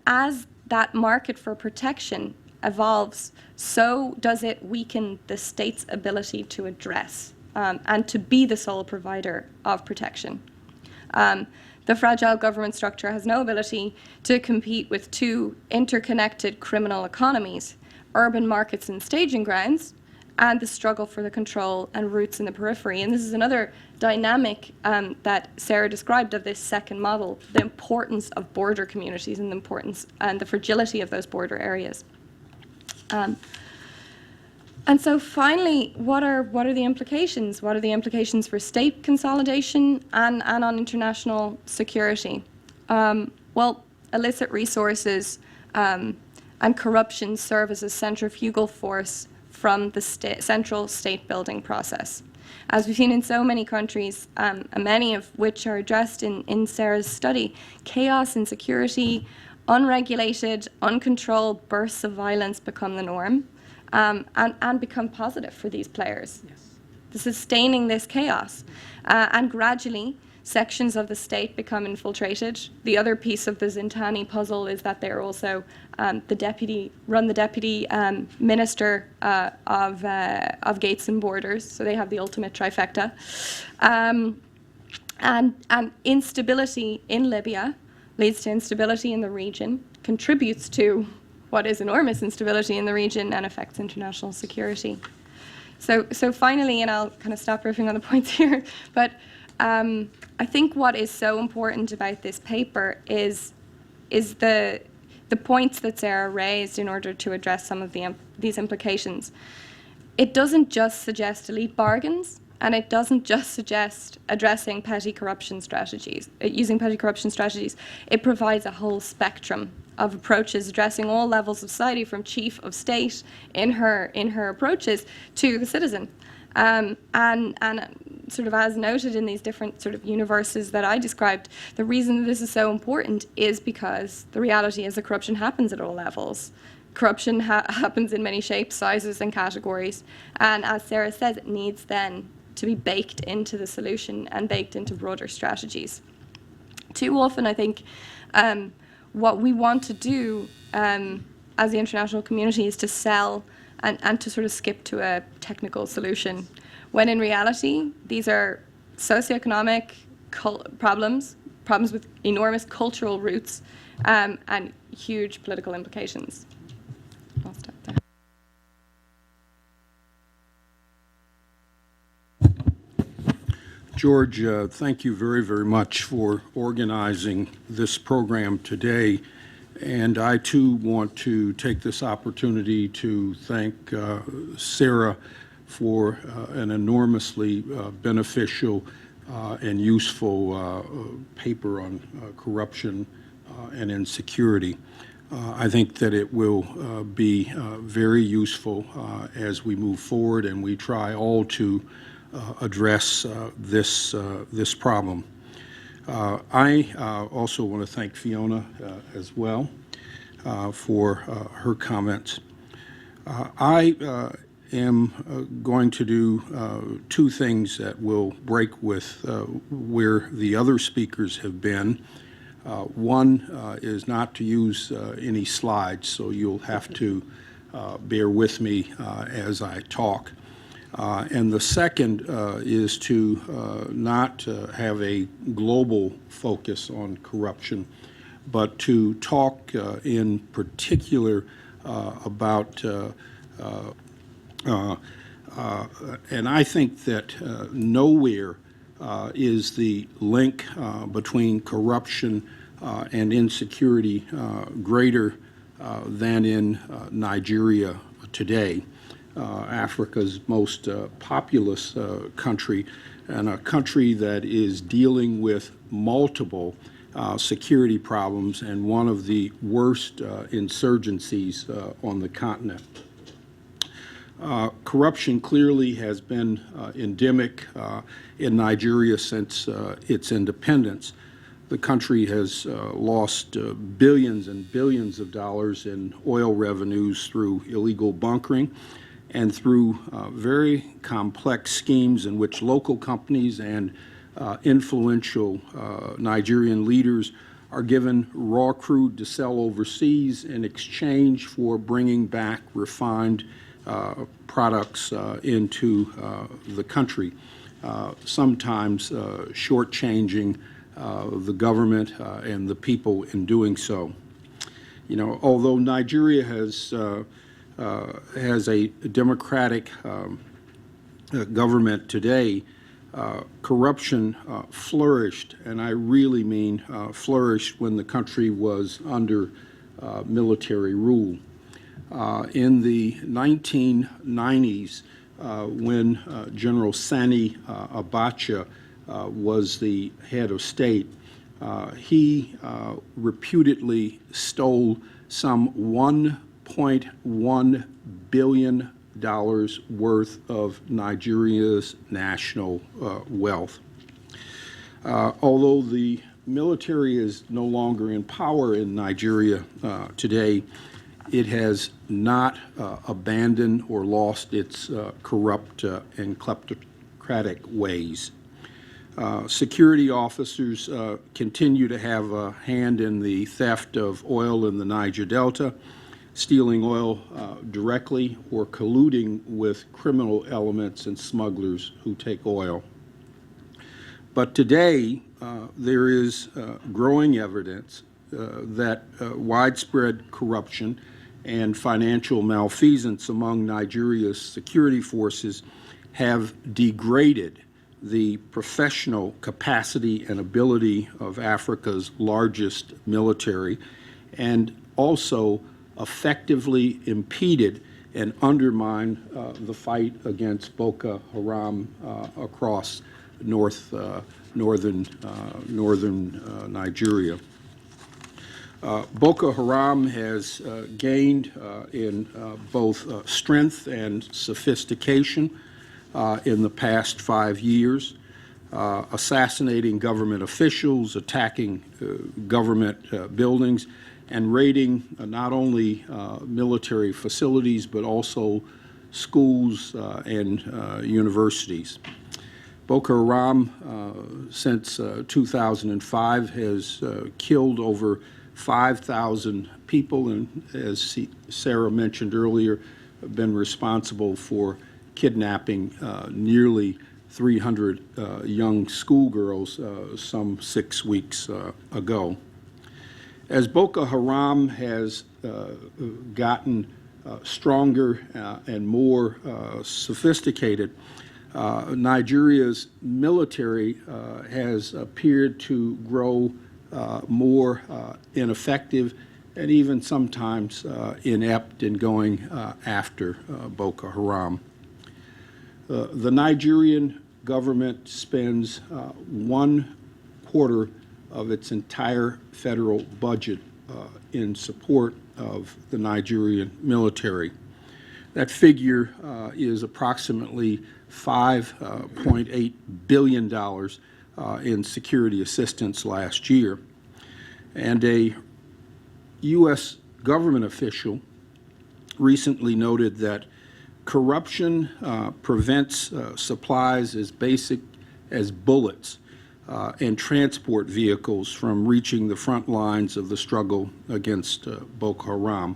as that market for protection evolves, so does it weaken the state's ability to address and to be the sole provider of protection. The fragile government structure has no ability to compete with two interconnected criminal economies, urban markets and staging grounds, and the struggle for the control and routes in the periphery. And this is another dynamic that Sarah described of this second model, the importance of border communities and the importance and the fragility of those border areas. And so finally, what are the implications? What are the implications for state consolidation and on international security? Well, illicit resources and corruption serve as a centrifugal force from the central state-building process. As we've seen in so many countries, many of which are addressed in Sarah's study, chaos, insecurity, unregulated, uncontrolled bursts of violence become the norm and become positive for these players. Yes. Sustaining this chaos. And gradually, sections of the state become infiltrated. The other piece of the Zintani puzzle is that they're also the deputy minister of Gates and Borders, so they have the ultimate trifecta. And instability in Libya leads to instability in the region, contributes to what is enormous instability in the region, and affects international security. So finally, and I'll kind of stop riffing on the points here, but I think what is so important about this paper is the points that Sarah raised in order to address some of these implications. It doesn't just suggest elite bargains, and it doesn't just suggest addressing petty corruption strategies, using petty corruption strategies. It provides a whole spectrum of approaches addressing all levels of society, from chief of state in her approaches to the citizen. And sort of as noted in these different sort of universes that I described, the reason that this is so important is because the reality is that corruption happens at all levels. Corruption happens in many shapes, sizes, and categories. And as Sarah says, it needs then to be baked into the solution and baked into broader strategies. Too often, I think, what we want to do as the international community is to sell and to sort of skip to a technical solution, when in reality, these are socioeconomic problems with enormous cultural roots and huge political implications. I'll stop there. George, thank you very, very much for organizing this program today. And I, too, want to take this opportunity to thank Sarah for an enormously beneficial and useful paper on corruption and insecurity. I think that it will be very useful as we move forward and we try all to address this problem. I also want to thank Fiona as well for her comments. I am going to do two things that will break with where the other speakers have been. One is not to use any slides, so you'll have to bear with me as I talk. And the second is to not have a global focus on corruption, but to talk in particular about, and I think that nowhere is the link between corruption and insecurity greater than in Nigeria today. Africa's most populous country, and a country that is dealing with multiple security problems and one of the worst insurgencies on the continent. Corruption clearly has been endemic in Nigeria since its independence. The country has lost billions and billions of dollars in oil revenues through illegal bunkering and through very complex schemes in which local companies and influential Nigerian leaders are given raw crude to sell overseas in exchange for bringing back refined products into the country, sometimes shortchanging the government and the people in doing so. You know, although Nigeria has a democratic government today, corruption flourished, and I really mean flourished when the country was under military rule. In the 1990s, when General Sani Abacha was the head of state, he reputedly stole some $1.1 billion worth of Nigeria's national wealth. Although the military is no longer in power in Nigeria today, it has not abandoned or lost its corrupt and kleptocratic ways. Security officers continue to have a hand in the theft of oil in the Niger Delta, stealing oil directly or colluding with criminal elements and smugglers who take oil. But today, there is growing evidence that widespread corruption and financial malfeasance among Nigeria's security forces have degraded the professional capacity and ability of Africa's largest military, and also effectively impeded and undermined the fight against Boko Haram across northern Nigeria. Boko Haram has gained in both strength and sophistication in the past 5 years, assassinating government officials, attacking government buildings, and raiding not only military facilities but also schools and universities. Boko Haram, since 2005, has killed over 5,000 people, and as Sarah mentioned earlier, have been responsible for kidnapping nearly 300 young schoolgirls some 6 weeks ago. As Boko Haram has gotten stronger and more sophisticated, Nigeria's military has appeared to grow more ineffective and even sometimes inept in going after Boko Haram. The Nigerian government spends 1/4 of its entire federal budget in support of the Nigerian military. That figure is approximately $5.8 billion in security assistance last year. And a U.S. government official recently noted that Corruption prevents supplies as basic as bullets and transport vehicles from reaching the front lines of the struggle against Boko Haram.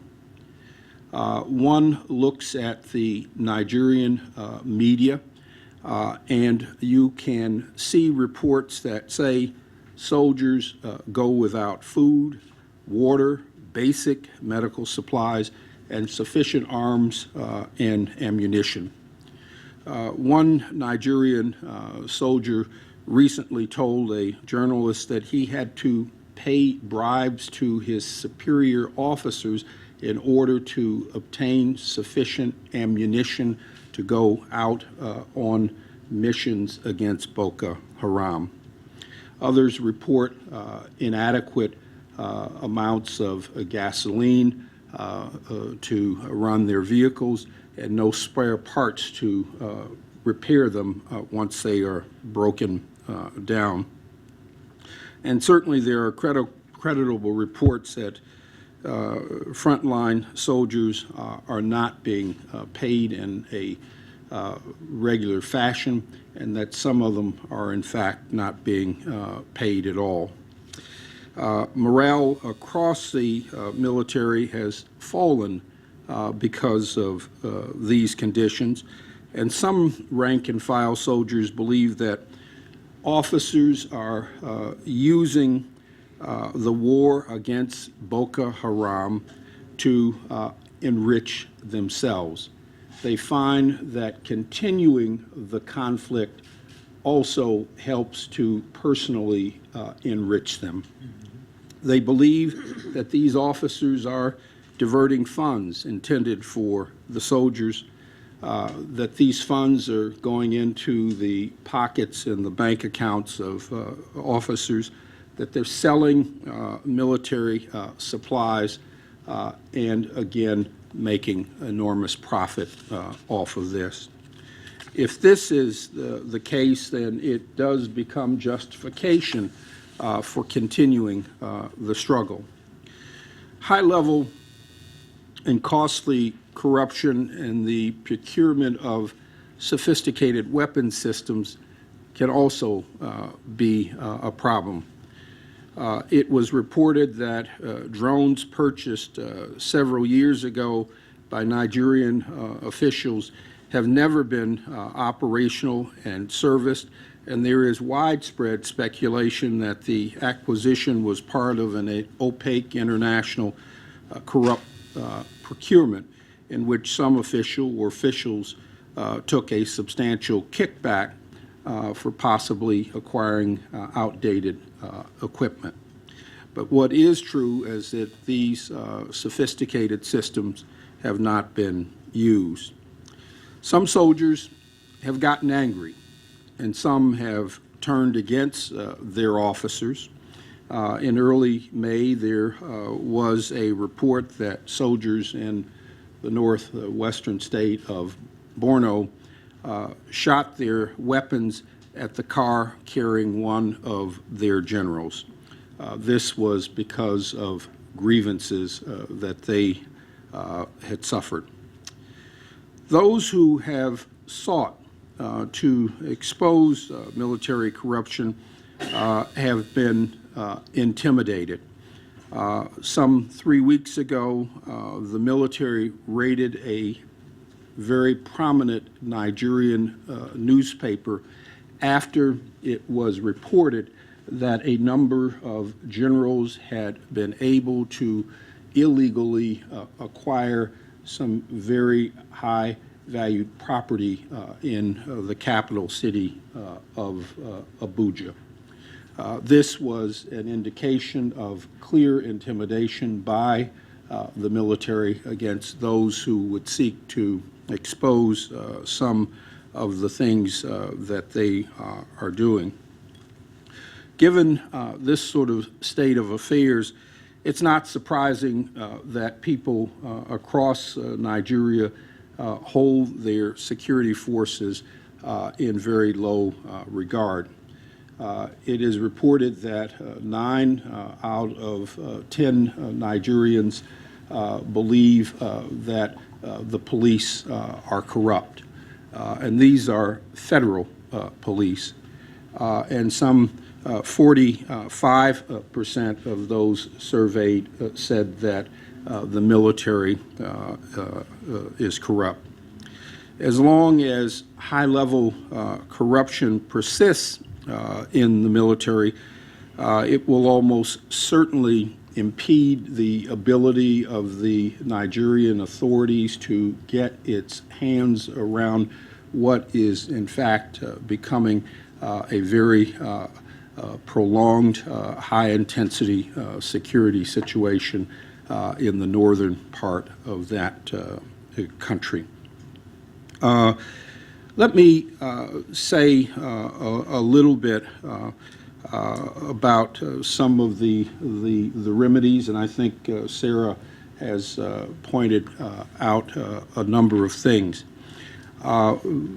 One looks at the Nigerian media, and you can see reports that say soldiers go without food, water, basic medical supplies, and sufficient arms and ammunition. One Nigerian soldier recently told a journalist that he had to pay bribes to his superior officers in order to obtain sufficient ammunition to go out on missions against Boko Haram. Others report inadequate amounts of gasoline to run their vehicles and no spare parts to repair them once they are broken down. And certainly there are creditable reports that frontline soldiers are not being paid in a regular fashion, and that some of them are in fact not being paid at all. Morale across the military has fallen because of these conditions, and some rank-and-file soldiers believe that officers are using the war against Boko Haram to enrich themselves. They find that continuing the conflict also helps to personally enrich them. They believe that these officers are diverting funds intended for the soldiers, that these funds are going into the pockets and the bank accounts of officers, that they're selling military supplies, and again, making enormous profit off of this. If this is the case, then it does become justification for continuing the struggle. High-level and costly corruption and the procurement of sophisticated weapon systems can also be a problem. It was reported that drones purchased several years ago by Nigerian officials have never been operational and serviced, and there is widespread speculation that the acquisition was part of an opaque international corrupt procurement in which some official or officials took a substantial kickback for possibly acquiring outdated equipment. But what is true is that these sophisticated systems have not been used. Some soldiers have gotten angry, and some have turned against their officers. In early May, there was a report that soldiers in the northwestern state of Borno shot their weapons at the car carrying one of their generals. This was because of grievances that they had suffered. Those who have sought to expose military corruption have been intimidated. Some 3 weeks ago, the military raided a very prominent Nigerian newspaper after it was reported that a number of generals had been able to illegally acquire some very high-valued property in the capital city of Abuja. This was an indication of clear intimidation by the military against those who would seek to expose some of the things that they are doing. Given this sort of state of affairs, it's not surprising that people across Nigeria hold their security forces in very low regard. It is reported that 9 out of 10 Nigerians believe that the police are corrupt. And these are federal police. And some 45% of those surveyed said that the military is corrupt. As long as high-level corruption persists in the military, it will almost certainly impede the ability of the Nigerian authorities to get its hands around what is, in fact, becoming a very prolonged, high-intensity security situation in the northern part of that country. Let me say a little bit about some of the remedies, and I think Sarah has pointed out a number of things. The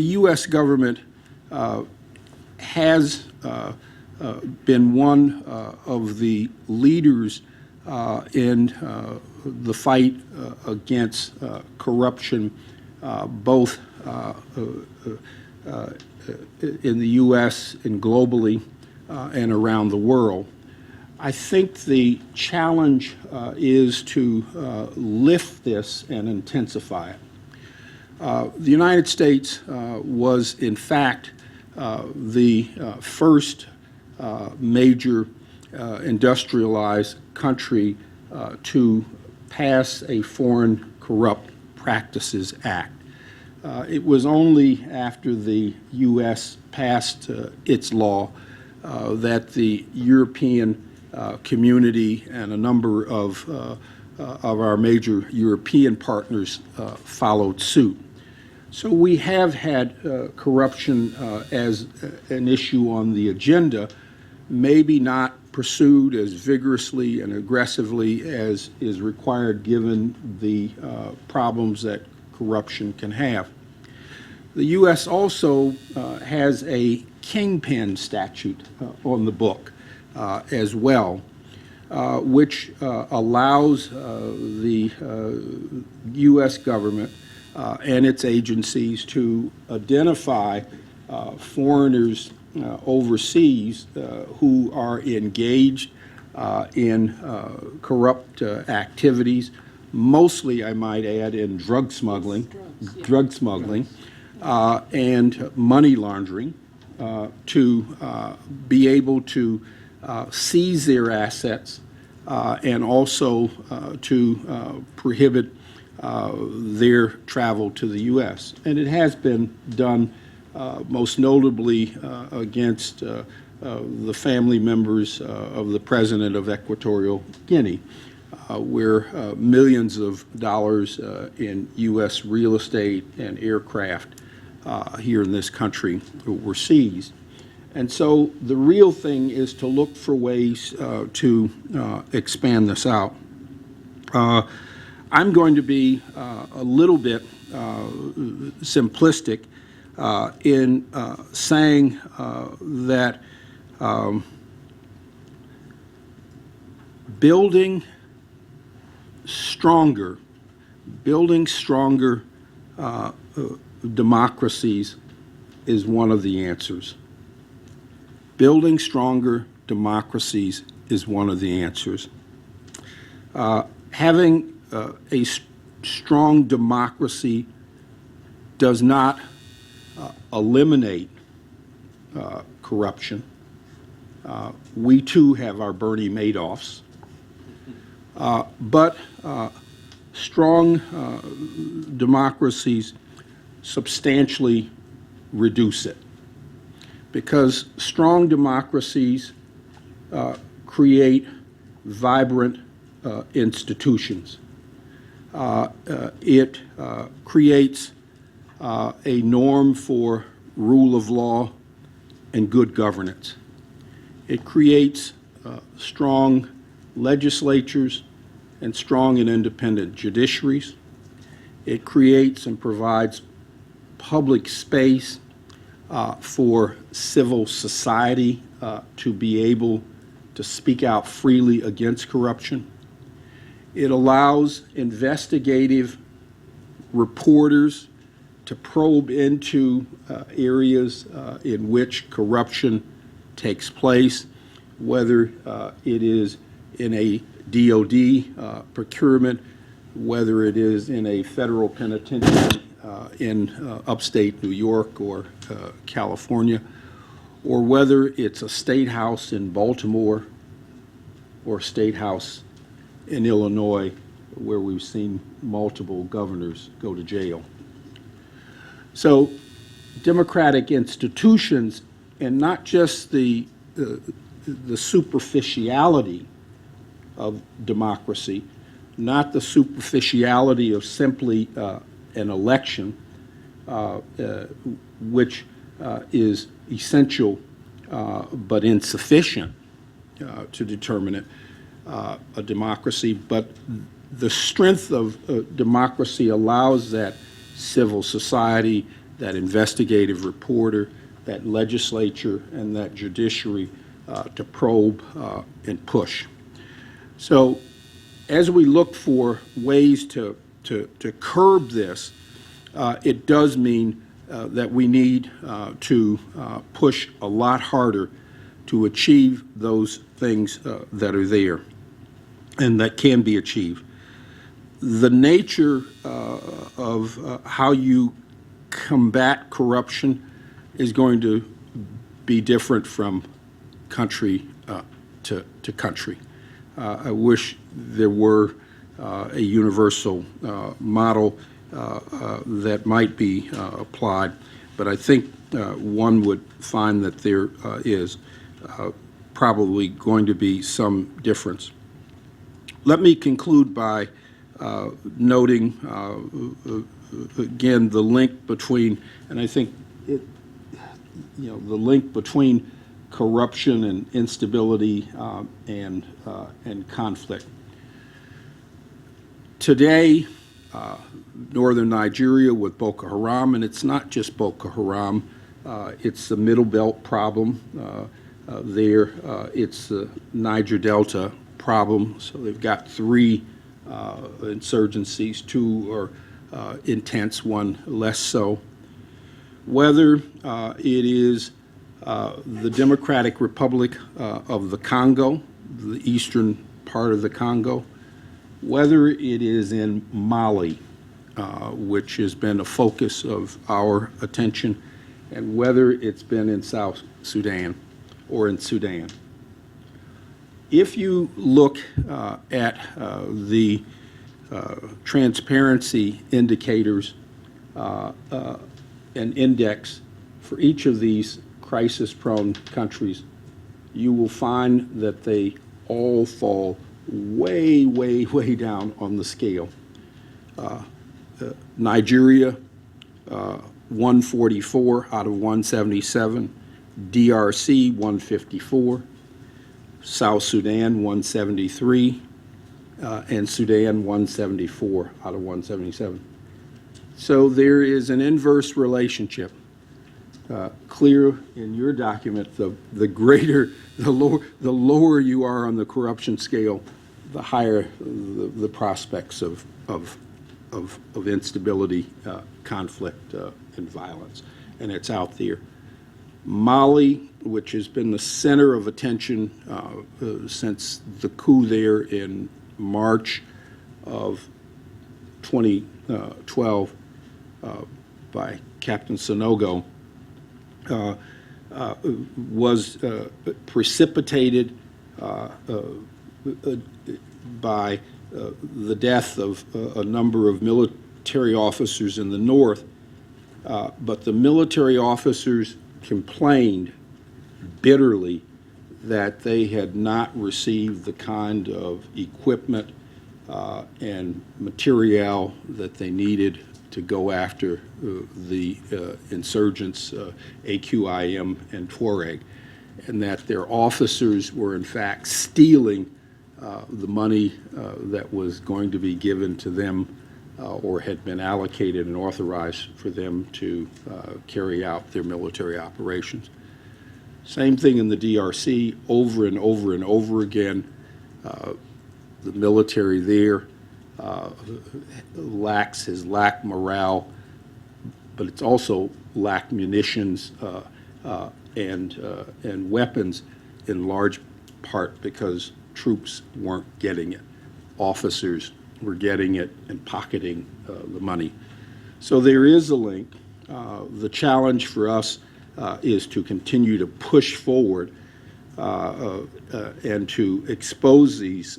U.S. government has been one of the leaders in the fight against corruption, both in the U.S. and globally and around the world. I think the challenge is to lift this and intensify it. The United States was, in fact, the first major industrialized country to pass a Foreign Corrupt Practices Act. It was only after the U.S. passed its law that the European community and a number of our major European partners followed suit. So we have had corruption as an issue on the agenda, maybe not pursued as vigorously and aggressively as is required given the problems that corruption can have. The U.S. also has a kingpin statute on the book as well, which allows the U.S. government and its agencies to identify foreigners overseas who are engaged in corrupt activities, mostly, I might add, in drug smuggling, and money laundering, to be able to seize their assets and also to prohibit their travel to the U.S. And it has been done most notably against the family members of the president of Equatorial Guinea, where millions of dollars in U.S. real estate and aircraft here in this country were seized. And so the real thing is to look for ways to expand this out. I'm going to be a little bit simplistic in saying that building stronger democracies is one of the answers. Building stronger democracies is one of the answers. Having a strong democracy does not eliminate corruption. We too have our Bernie Madoffs. But strong democracies substantially reduce it, because strong democracies create vibrant institutions. It creates a norm for rule of law and good governance. It creates strong legislatures and strong and independent judiciaries. It creates and provides public space for civil society to be able to speak out freely against corruption. It allows investigative reporters to probe into areas in which corruption takes place, whether it is in a DOD procurement, whether it is in a federal penitentiary in upstate New York or California, or whether it's a state house in Baltimore or a state house in Illinois, where we've seen multiple governors go to jail. So democratic institutions, and not just the superficiality of democracy, not the superficiality of simply an election, which is essential but insufficient to determine it, a democracy, but the strength of democracy allows that civil society, that investigative reporter, that legislature, and that judiciary to probe and push. So as we look for ways to curb this, it does mean that we need to push a lot harder to achieve those things that are there and that can be achieved. The nature of how you combat corruption is going to be different from country to country. I wish there were a universal model that might be applied, but I think one would find that there is probably going to be some difference. Let me conclude by noting again the link between, and I think the link between corruption and instability and conflict. Today, northern Nigeria with Boko Haram, and it's not just Boko Haram, it's the Middle Belt problem there, it's the Niger Delta problem, so they've got three insurgencies, two are intense, one less so. Whether it is the Democratic Republic of the Congo, the eastern part of the Congo, whether it is in Mali, which has been a focus of our attention, and whether it's been in South Sudan or in Sudan. If you look at the transparency indicators and index for each of these crisis-prone countries, you will find that they all fall way, way, way down on the scale. Nigeria, 144 out of 177. DRC, 154. South Sudan, 173. And Sudan, 174 out of 177. So there is an inverse relationship. Clear in your document, the lower you are on the corruption scale, the higher the prospects of instability, conflict, and violence, and it's out there. Mali, which has been the center of attention since the coup there in March of 2012 by Captain Sanogo, was precipitated by the death of a number of military officers in the north, but the military officers complained bitterly that they had not received the kind of equipment and material that they needed to go after the insurgents, AQIM and Tuareg, and that their officers were in fact stealing the money that was going to be given to them or had been allocated and authorized for them to carry out their military operations. Same thing in the DRC, over and over and over again. The military there has lacked morale, but it's also lacked munitions and weapons in large part because troops weren't getting it. Officers were getting it and pocketing the money. So there is a link. The challenge for us is to continue to push forward and to expose these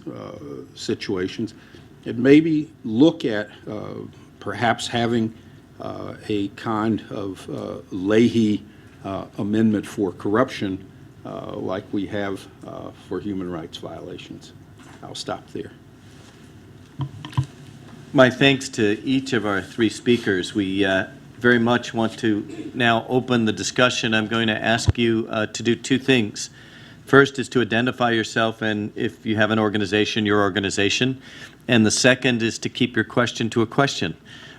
situations, and maybe look at perhaps having a kind of Leahy amendment for corruption like we have for human rights violations. I'll stop there. My thanks to each of our three speakers. We very much want to now open the discussion. I'm going to ask you to do two things. First is to identify yourself, and if you have an organization, your organization. And the second is to keep your question to a question.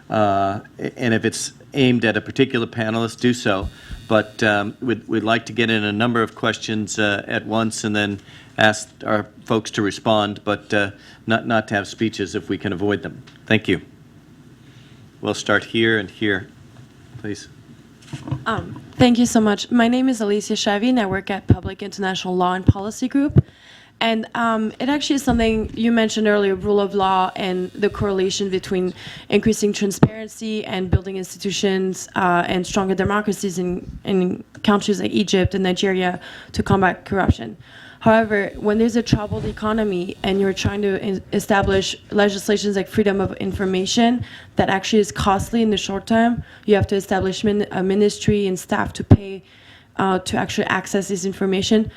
And if it's aimed at a particular panelist, do so. But we'd like to get in a number of questions at once and then ask our folks to respond, but not to have speeches if we can avoid them. Thank you. We'll start here and here, please. Thank you so much. My name is Alicia Shavi, and I work at Public International Law and Policy Group. And it actually is something you mentioned earlier, rule of law and the correlation between increasing transparency and building institutions and stronger democracies in countries like Egypt and Nigeria to combat corruption. However, when there's a troubled economy and you're trying to establish legislations like freedom of information that actually is costly in the short term, you have to establish a ministry and staff to pay to actually access this information.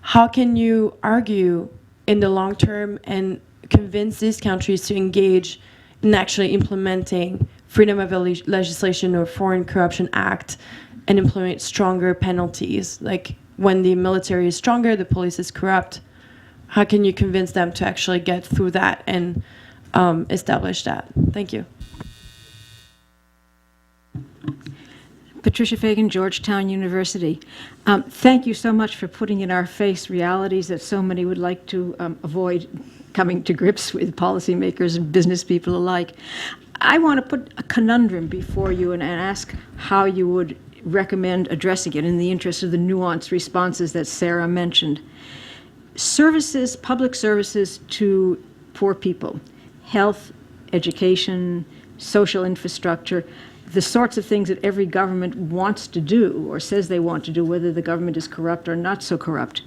How can you argue in the long term and convince these countries to engage in actually implementing freedom of legislation or Foreign Corruption Act and implement stronger penalties? Like when the military is stronger, the police is corrupt. How can you convince them to actually get through that and establish that? Thank you. Patricia Fagan, Georgetown University. Thank you so much for putting in our face realities that so many would like to avoid coming to grips with, policymakers and business people alike. I want to put a conundrum before you and ask how you would recommend addressing it in the interest of the nuanced responses that Sarah mentioned. Services, public services to poor people, health, education, social infrastructure, the sorts of things that every government wants to do or says they want to do, whether the government is corrupt or not so corrupt.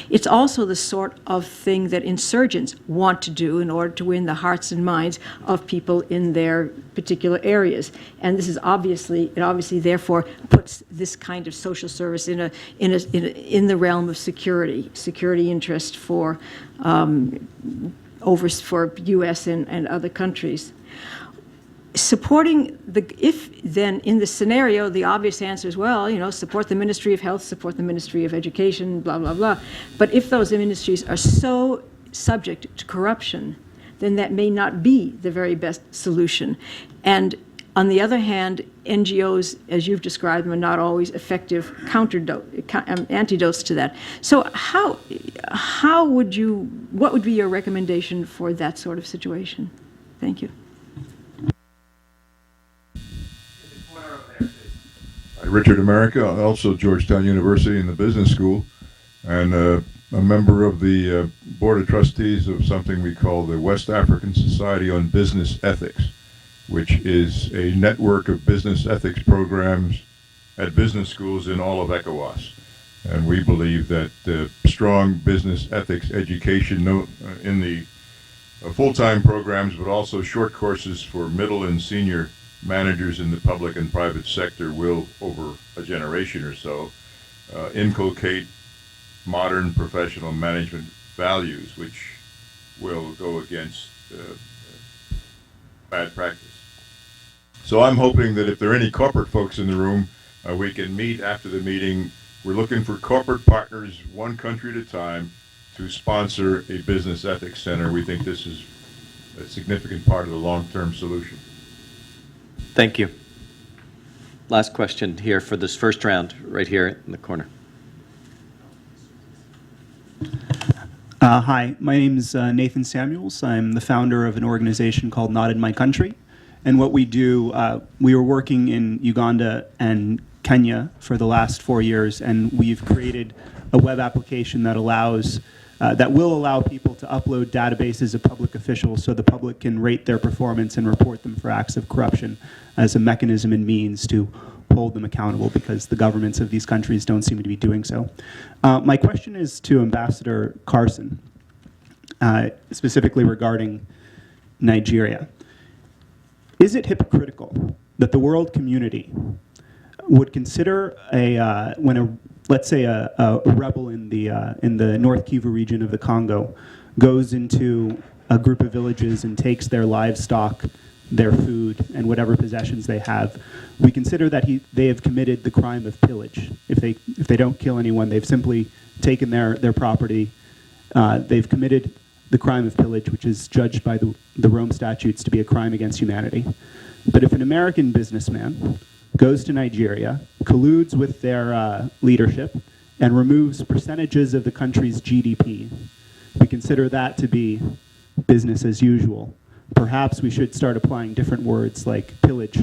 It's also the sort of thing that insurgents want to do in order to win the hearts and minds of people in their particular areas. And this is obviously, it obviously therefore puts this kind of social service in the realm of security interest for U.S. and other countries. Supporting then in the scenario, the obvious answer is, well, support the Ministry of Health, support the Ministry of Education, blah, blah, blah. But if those ministries are so subject to corruption, then that may not be the very best solution. And on the other hand, NGOs, as you've described them, are not always effective antidotes to that. So what would be your recommendation for that sort of situation? Thank you. Richard America, also Georgetown University in the business school, and a member of the board of trustees of something we call the West African Society on Business Ethics, which is a network of business ethics programs at business schools in all of ECOWAS. And we believe that strong business ethics education in the full-time programs, but also short courses for middle and senior managers in the public and private sector will, over a generation or so, inculcate modern professional management values, which will go against bad practice. So I'm hoping that if there are any corporate folks in the room, we can meet after the meeting. We're looking for corporate partners, one country at a time, to sponsor a business ethics center. We think this is a significant part of the long-term solution. Thank you. Last question here for this first round, right here in the corner. Hi, my name's Nathan Samuels. I'm the founder of an organization called Not in My Country. And what we do, we were working in Uganda and Kenya for the last 4 years, and we've created a web application that allows, that will allow people to upload databases of public officials so the public can rate their performance and report them for acts of corruption as a mechanism and means to hold them accountable, because the governments of these countries don't seem to be doing so. My question is to Ambassador Carson, specifically regarding Nigeria. Is it hypocritical that the world community would consider let's say a rebel in the North Kivu region of the Congo goes into a group of villages and takes their livestock, their food, and whatever possessions they have, we consider that they have committed the crime of pillage. If they don't kill anyone, they've simply taken their property. They've committed the crime of pillage, which is judged by the Rome statutes to be a crime against humanity. But if an American businessman goes to Nigeria, colludes with their leadership, and removes percentages of the country's GDP, we consider that to be business as usual. Perhaps we should start applying different words like pillage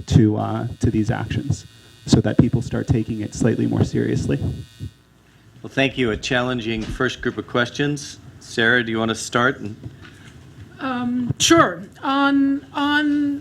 to these actions so that people start taking it slightly more seriously. Well, thank you. A challenging first group of questions. Sarah, do you want to start? Sure. On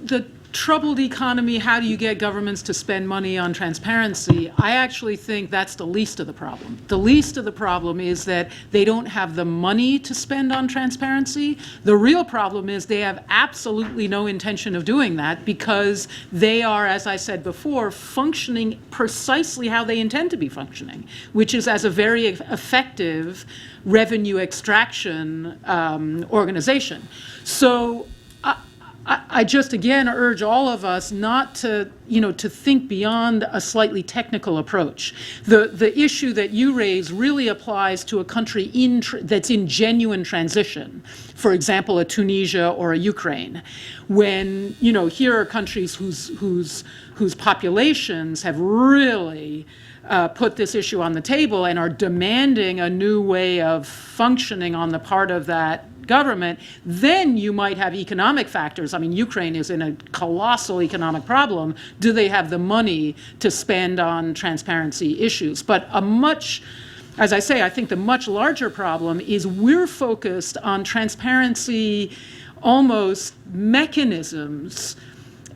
the troubled economy, how do you get governments to spend money on transparency? I actually think that's the least of the problem. The least of the problem is that they don't have the money to spend on transparency. The real problem is they have absolutely no intention of doing that, because they are, as I said before, functioning precisely how they intend to be functioning, which is as a very effective revenue extraction organization. So I just again urge all of us not to, to think beyond a slightly technical approach. The issue that you raise really applies to a country that's in genuine transition. For example, a Tunisia or a Ukraine, when here are countries whose populations have really put this issue on the table and are demanding a new way of functioning on the part of that government. Then you might have economic factors. I mean, Ukraine is in a colossal economic problem. Do they have the money to spend on transparency issues? But as I say, I think the much larger problem is we're focused on transparency almost mechanisms,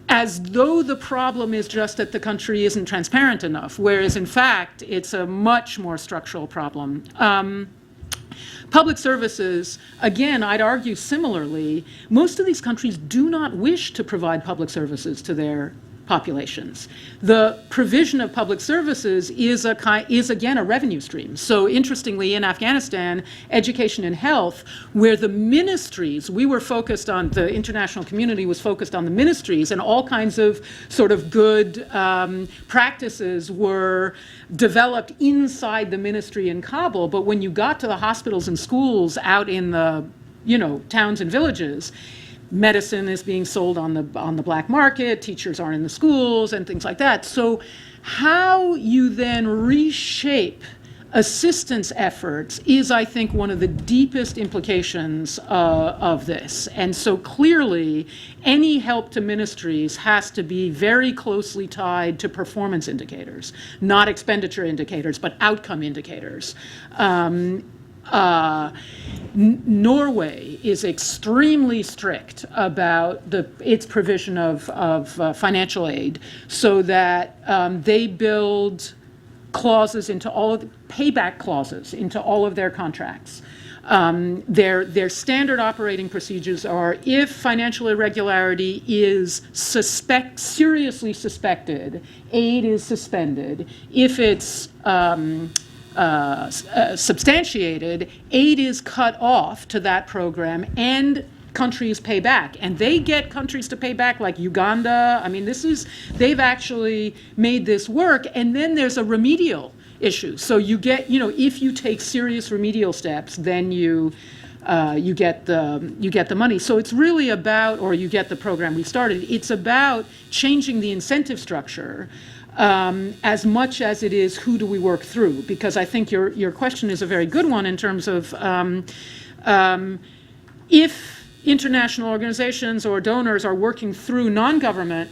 as though the problem is just that the country isn't transparent enough, whereas in fact it's a much more structural problem. Public services, again, I'd argue similarly, most of these countries do not wish to provide public services to their populations. The provision of public services is again a revenue stream. So interestingly, in Afghanistan, education and health, where the ministries, we were focused on, the international community was focused on the ministries, and all kinds of sort of good practices were developed inside the ministry in Kabul. But when you got to the hospitals and schools out in the towns and villages, medicine is being sold on the black market, teachers aren't in the schools, and things like that. So how you then reshape assistance efforts is, I think, one of the deepest implications of this. And so clearly, any help to ministries has to be very closely tied to performance indicators, not expenditure indicators, but outcome indicators. Norway is extremely strict about its provision of financial aid, so that they build clauses into payback clauses into all of their contracts. Their standard operating procedures are: if financial irregularity is seriously suspected, aid is suspended. If it's substantiated, aid is cut off to that program, and countries pay back. And they get countries to pay back, like Uganda. I mean, they've actually made this work. And then there's a remedial issue. So you get, if you take serious remedial steps, then you get the money. So it's really about, or you get the program restarted. It's about changing the incentive structure as much as it is who do we work through. Because I think your question is a very good one in terms of if international organizations or donors are working through non-government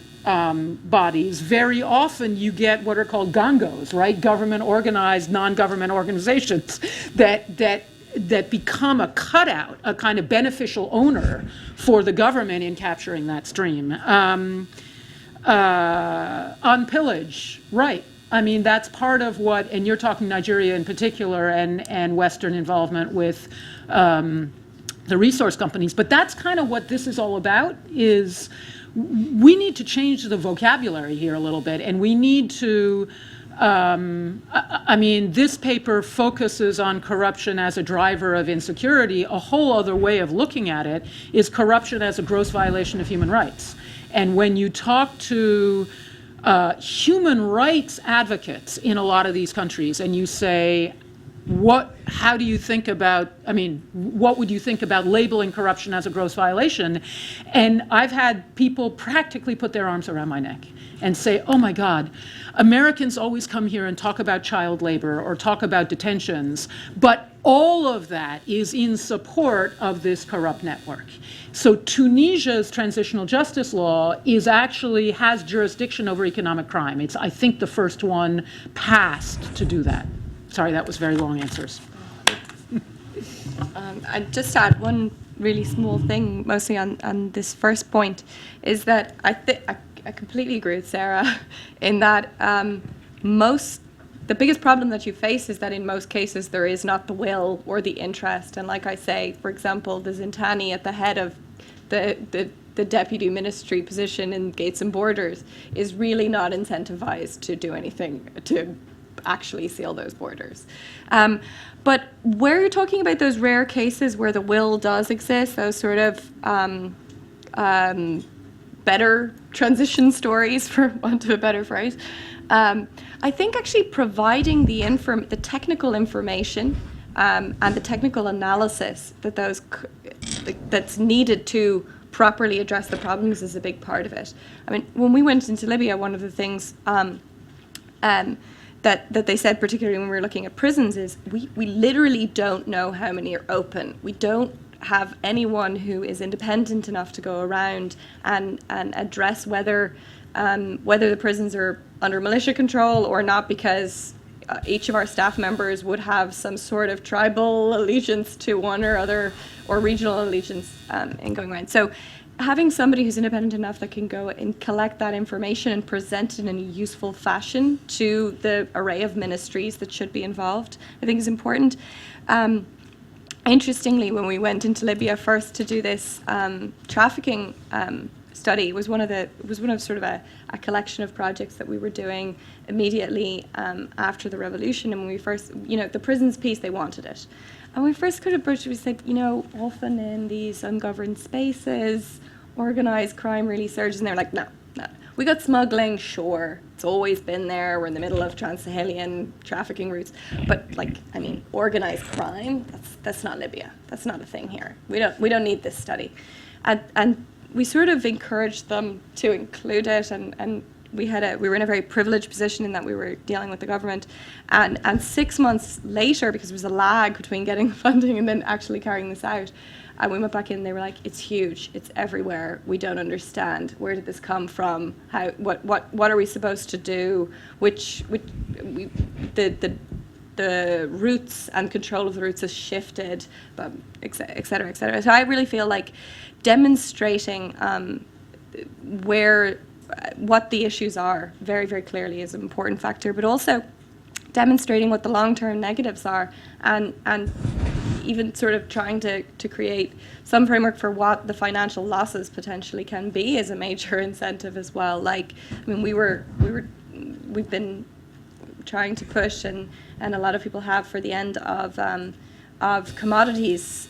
bodies, very often you get what are called gongos, right? Government organized, non-government organizations that become a cutout, a kind of beneficial owner for the government in capturing that stream. On pillage, right. I mean, that's part of what, and you're talking Nigeria in particular and Western involvement with the resource companies, but that's kind of what this is all about, is we need to change the vocabulary here a little bit, and we need to, I mean, this paper focuses on corruption as a driver of insecurity. A whole other way of looking at it is corruption as a gross violation of human rights. And when you talk to human rights advocates in a lot of these countries and you say, how do you think about, I mean, what would you think about labeling corruption as a gross violation? And I've had people practically put their arms around my neck and say, oh my God, Americans always come here and talk about child labor or talk about detentions, but all of that is in support of this corrupt network. So Tunisia's transitional justice law has jurisdiction over economic crime. It's, I think, the first one passed to do that. Sorry, that was very long answers. I'd just add one really small thing, mostly on this first point, is that I completely agree with Sarah in that the biggest problem that you face is that in most cases there is not the will or the interest. And like I say, for example, the Zintani at the head of the deputy ministry position in Gates and Borders is really not incentivized to do anything to actually seal those borders. But where you're talking about those rare cases where the will does exist, those sort of better transition stories, for want of a better phrase, I think actually providing the technical information and the technical analysis that's needed to properly address the problems is a big part of it. I mean, when we went into Libya, one of the things that they said, particularly when we were looking at prisons, is we literally don't know how many are open. We don't have anyone who is independent enough to go around and address whether the prisons are under militia control or not, because each of our staff members would have some sort of tribal allegiance to one or other, or regional allegiance in going around. So having somebody who's independent enough that can go and collect that information and present it in a useful fashion to the array of ministries that should be involved, I think is important. Interestingly, when we went into Libya first to do this trafficking study, it was one of sort of a collection of projects that we were doing immediately after the revolution. And when we first, the prisons piece, they wanted it. And when we first could approach it, we said, often in these ungoverned spaces, organized crime really surges. And they're like, no. We got smuggling, sure. It's always been there. We're in the middle of trans-Saharan trafficking routes. But organized crime, that's not Libya. That's not a thing here. We don't need this study. And we sort of encouraged them to include it, and we were in a very privileged position in that we were dealing with the government, and 6 months later, because there was a lag between getting funding and then actually carrying this out, and we went back in and they were like, it's huge, it's everywhere, we don't understand, where did this come from, what are we supposed to do, the routes and control of the routes has shifted, but et cetera, et cetera. So I really feel like demonstrating what the issues are very, very clearly is an important factor, but also demonstrating what the long-term negatives are, and even sort of trying to create some framework for what the financial losses potentially can be is a major incentive as well. We've been trying to push, and a lot of people have, for the end of commodities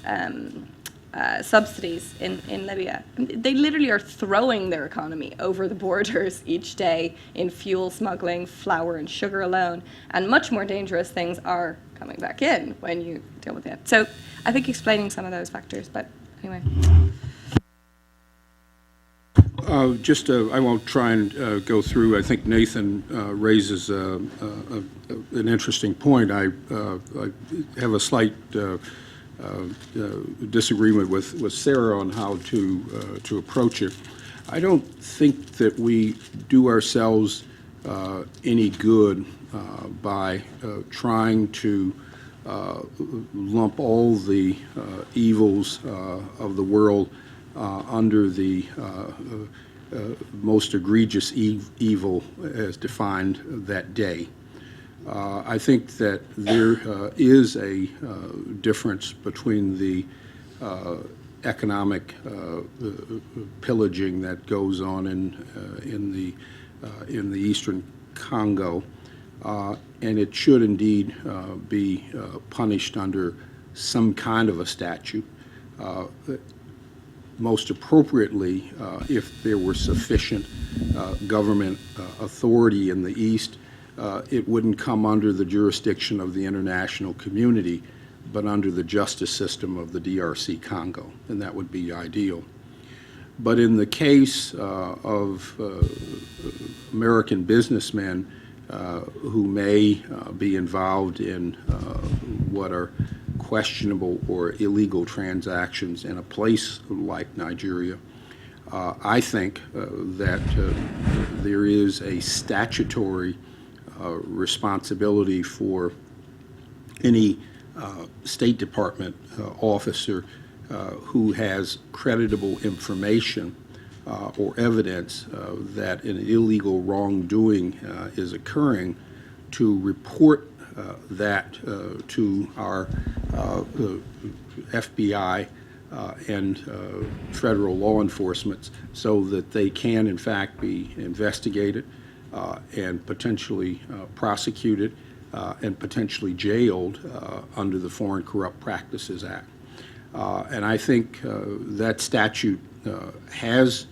subsidies in Libya. They literally are throwing their economy over the borders each day in fuel smuggling, flour and sugar alone, and much more dangerous things are coming back in when you deal with it. So I think explaining some of those factors, but anyway. I won't try and go through. I think Nathan raises an interesting point. I have a slight disagreement with Sarah on how to approach it. I don't think that we do ourselves any good by trying to lump all the evils of the world under the most egregious evil as defined that day. I think that there is a difference between the economic pillaging that goes on in the eastern Congo, and it should indeed be punished under some kind of a statute. Most appropriately, if there were sufficient government authority in the East, it wouldn't come under the jurisdiction of the international community, but under the justice system of the DRC Congo, and that would be ideal. But in the case of American businessmen who may be involved in what are questionable or illegal transactions in a place like Nigeria, I think that there is a statutory responsibility for any State Department officer who has creditable information or evidence that an illegal wrongdoing is occurring to report that to our FBI and federal law enforcement so that they can in fact be investigated and potentially prosecuted and potentially jailed under the Foreign Corrupt Practices Act. And I think that statute has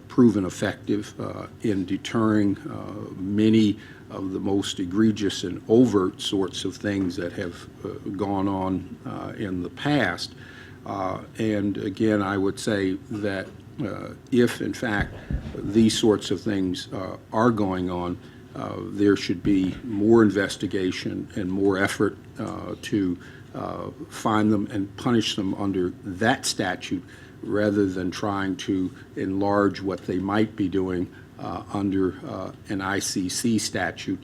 proven effective in deterring many of the most egregious and overt sorts of things that have gone on in the past. And again, I would say that if in fact these sorts of things are going on, there should be more investigation and more effort to find them and punish them under that statute rather than trying to enlarge what they might be doing under an ICC statute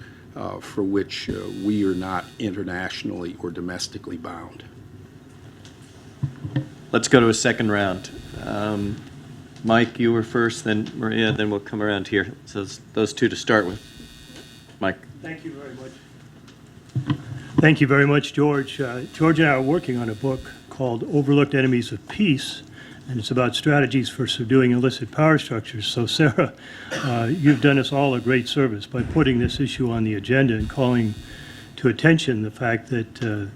for which we are not internationally or domestically bound. Let's go to a second round. Mike, you were first, then Maria, then we'll come around here. So those two to start with. Mike. Thank you very much. Thank you very much, George. George and I are working on a book called Overlooked Enemies of Peace, and it's about strategies for subduing illicit power structures. So, Sarah, you've done us all a great service by putting this issue on the agenda and calling to attention the fact that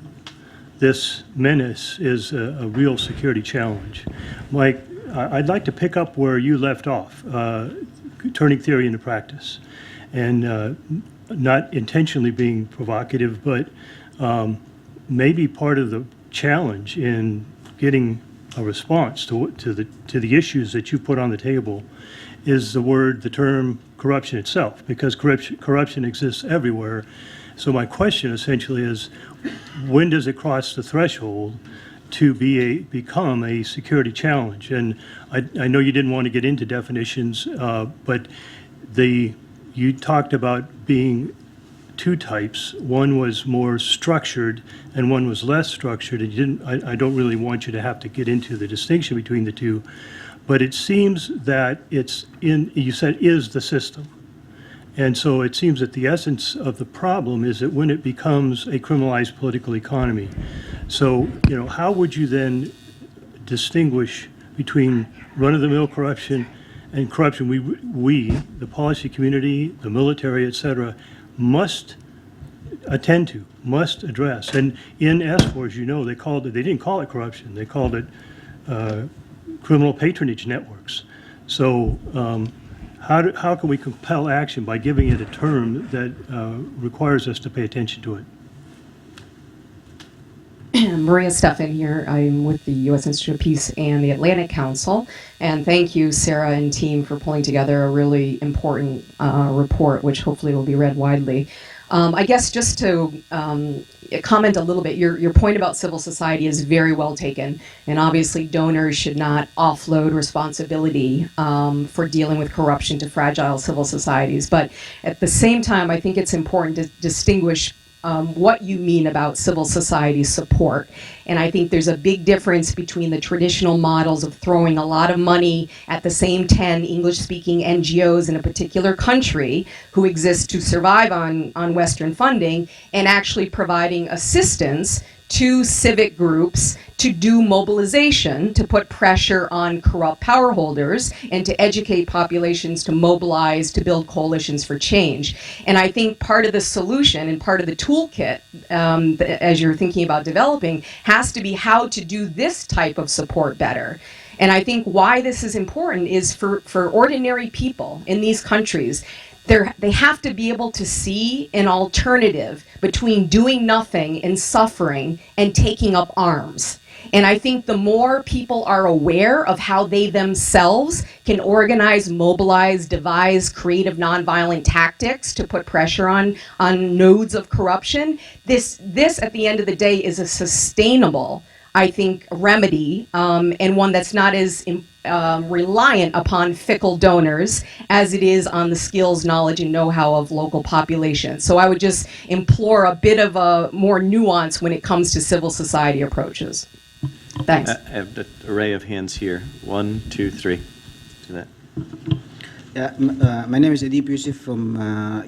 this menace is a real security challenge. Mike, I'd like to pick up where you left off, turning theory into practice, and not intentionally being provocative, but maybe part of the challenge in getting a response to the issues that you put on the table is the term corruption itself, because corruption exists everywhere. So my question essentially is, when does it cross the threshold to become a security challenge? And I know you didn't want to get into definitions, but you talked about being two types. One was more structured and one was less structured. I don't really want you to have to get into the distinction between the two, but it seems that you said is the system. And so it seems that the essence of the problem is that when it becomes a criminalized political economy. So, how would you then distinguish between run-of-the-mill corruption and corruption we, the policy community, the military, et cetera, must attend to, must address? And in S4, as you know, they didn't call it corruption, they called it criminal patronage networks. So how can we compel action by giving it a term that requires us to pay attention to it? Maria Stephan here. I'm with the U.S. Institute of Peace and the Atlantic Council. And thank you, Sarah and team, for pulling together a really important report, which hopefully will be read widely. I guess just to comment a little bit, your point about civil society is very well taken. And obviously donors should not offload responsibility for dealing with corruption to fragile civil societies. But at the same time, I think it's important to distinguish what you mean about civil society support. And I think there's a big difference between the traditional models of throwing a lot of money at the same 10 English-speaking NGOs in a particular country who exist to survive on Western funding, and actually providing assistance to civic groups to do mobilization, to put pressure on corrupt power holders, and to educate populations to mobilize, to build coalitions for change. And I think part of the solution and part of the toolkit, as you're thinking about developing, has to be how to do this type of support better. And I think why this is important is for ordinary people in these countries, they have to be able to see an alternative between doing nothing and suffering and taking up arms. And I think the more people are aware of how they themselves can organize, mobilize, devise creative nonviolent tactics to put pressure on nodes of corruption, this at the end of the day is a sustainable, I think, remedy, and one that's not as reliant upon fickle donors as it is on the skills, knowledge, and know-how of local populations. So I would just implore a bit of a more nuance when it comes to civil society approaches. Thanks. I have an array of hands here. 1, 2, 3. Do that. Yeah, my name is Adib Yusuf from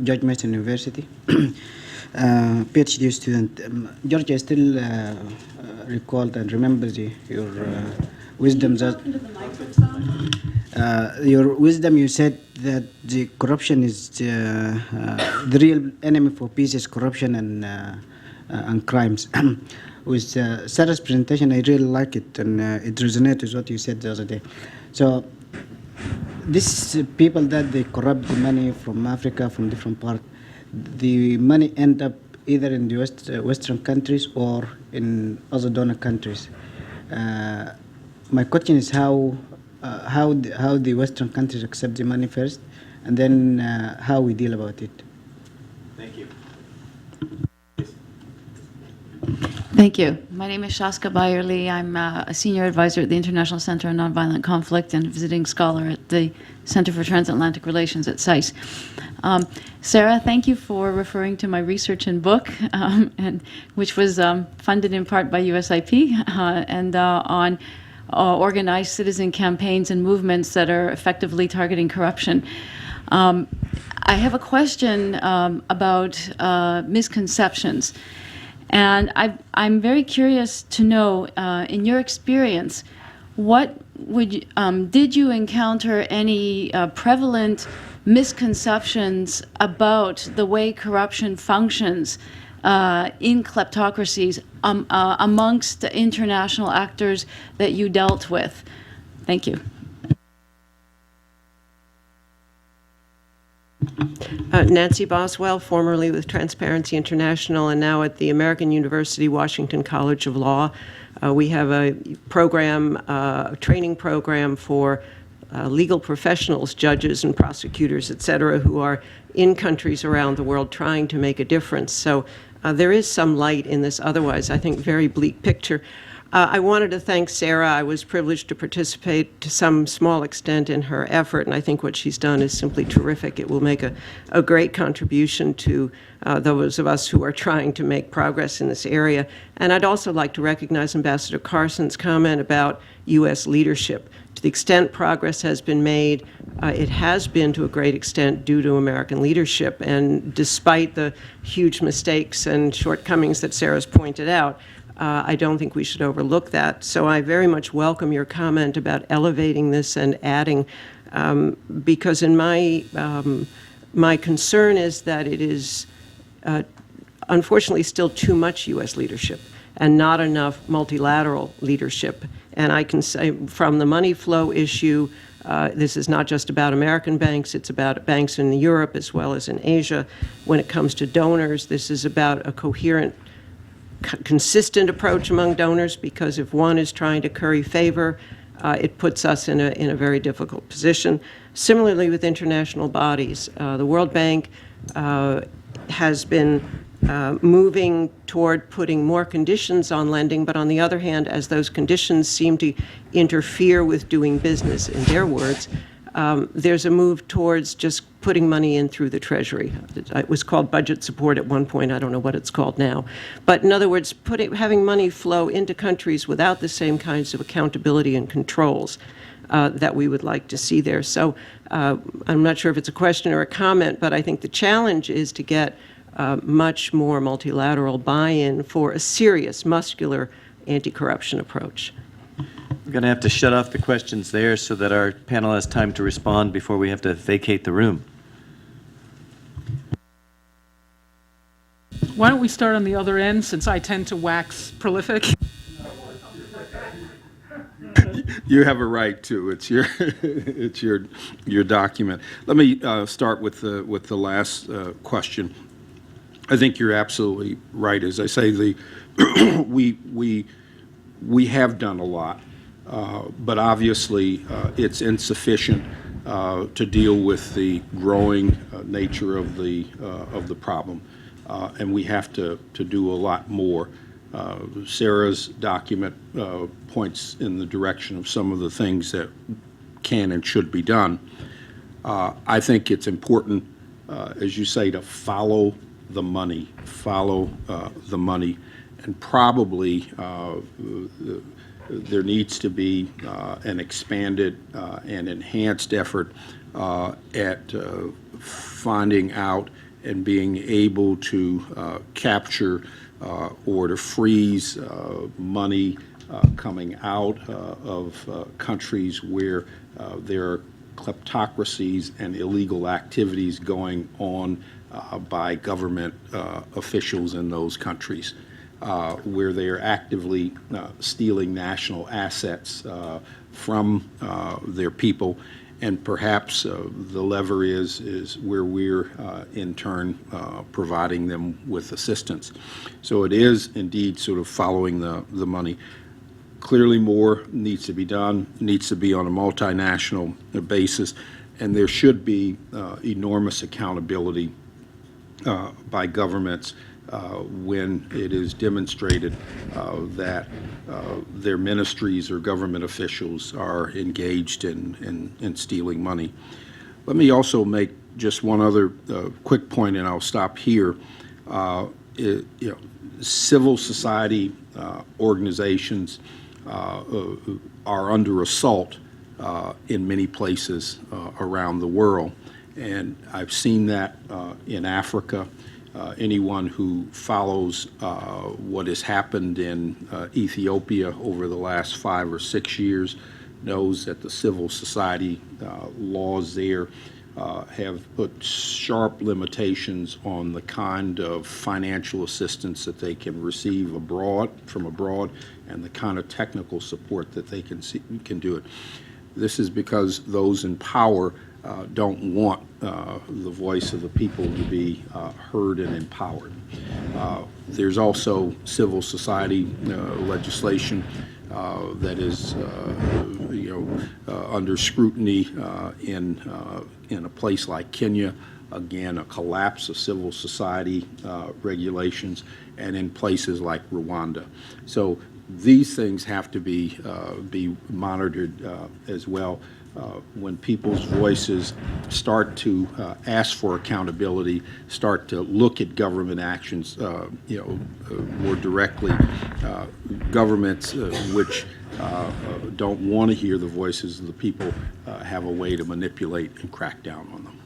George Mason University, PhD student. George, I still recalled and remember your wisdom. Your wisdom, you said that the corruption is the real enemy for peace is corruption and crimes. With Sarah's presentation, I really like it, and it resonates with what you said the other day. So these people that they corrupt the money from Africa, from different parts, the money end up either in the Western countries or in other donor countries. My question is how the Western countries accept the money first, and then how we deal about it. Thank you. Thank you. My name is Shaska Byerly. I'm a senior advisor at the International Center on Nonviolent Conflict and visiting scholar at the Center for Transatlantic Relations at SAIS. Sarah, thank you for referring to my research and book, which was funded in part by USIP, and on organized citizen campaigns and movements that are effectively targeting corruption. I have a question about misconceptions. And I'm very curious to know, in your experience, did you encounter any prevalent misconceptions about the way corruption functions in kleptocracies amongst international actors that you dealt with? Thank you. Nancy Boswell, formerly with Transparency International and now at the American University Washington College of Law. We have a program, a training program for legal professionals, judges and prosecutors, et cetera, who are in countries around the world trying to make a difference. So there is some light in this otherwise, I think, very bleak picture. I wanted to thank Sarah. I was privileged to participate to some small extent in her effort, and I think what she's done is simply terrific. It will make a great contribution to those of us who are trying to make progress in this area. And I'd also like to recognize Ambassador Carson's comment about U.S. leadership. To the extent progress has been made, it has been to a great extent due to American leadership. And despite the huge mistakes and shortcomings that Sarah's pointed out, I don't think we should overlook that. So I very much welcome your comment about elevating this and adding, because in my concern is that it is unfortunately still too much U.S. leadership and not enough multilateral leadership. And I can say from the money flow issue, this is not just about American banks, it's about banks in Europe as well as in Asia. When it comes to donors, this is about a coherent consistent approach among donors, because if one is trying to curry favor, it puts us in a very difficult position. Similarly with international bodies, the World Bank has been moving toward putting more conditions on lending, but on the other hand, as those conditions seem to interfere with doing business, in their words, there's a move towards just putting money in through the Treasury. It was called budget support at one point. I don't know what it's called now. But in other words, having money flow into countries without the same kinds of accountability and controls that we would like to see there. So I'm not sure if it's a question or a comment, but I think the challenge is to get much more multilateral buy-in for a serious, muscular anti-corruption approach. We're going to have to shut off the questions there so that our panel has time to respond before we have to vacate the room. Why don't we start on the other end, since I tend to wax prolific? You have a right to. It's your document. Let me start with the last question. I think you're absolutely right. As I say, we have done a lot, but obviously it's insufficient to deal with the growing nature of the problem, and we have to do a lot more. Sarah's document points in the direction of some of the things that can and should be done. I think it's important, as you say, to follow the money, and probably there needs to be an expanded and enhanced effort at finding out and being able to capture or to freeze money coming out of countries where there are kleptocracies and illegal activities going on by government officials in those countries, where they are actively stealing national assets from their people. And perhaps the lever is where we're in turn providing them with assistance. So it is indeed sort of following the money. Clearly more needs to be done, needs to be on a multinational basis, and there should be enormous accountability by governments when it is demonstrated that their ministries or government officials are engaged in stealing money. Let me also make just one other quick point, and I'll stop here. Civil society organizations are under assault in many places around the world, and I've seen that in Africa. Anyone who follows what has happened in Ethiopia over the last 5 or 6 years knows that the civil society laws there have put sharp limitations on the kind of financial assistance that they can receive from abroad, and the kind of technical support that they can do it. This is because those in power don't want the voice of the people to be heard and empowered. There's also civil society legislation that is, under scrutiny in a place like Kenya. Again, a collapse of civil society regulations, and in places like Rwanda. So these things have to be monitored as well. When people's voices start to ask for accountability, start to look at government actions, more directly, governments which don't want to hear the voices of the people have a way to manipulate and crack down on them.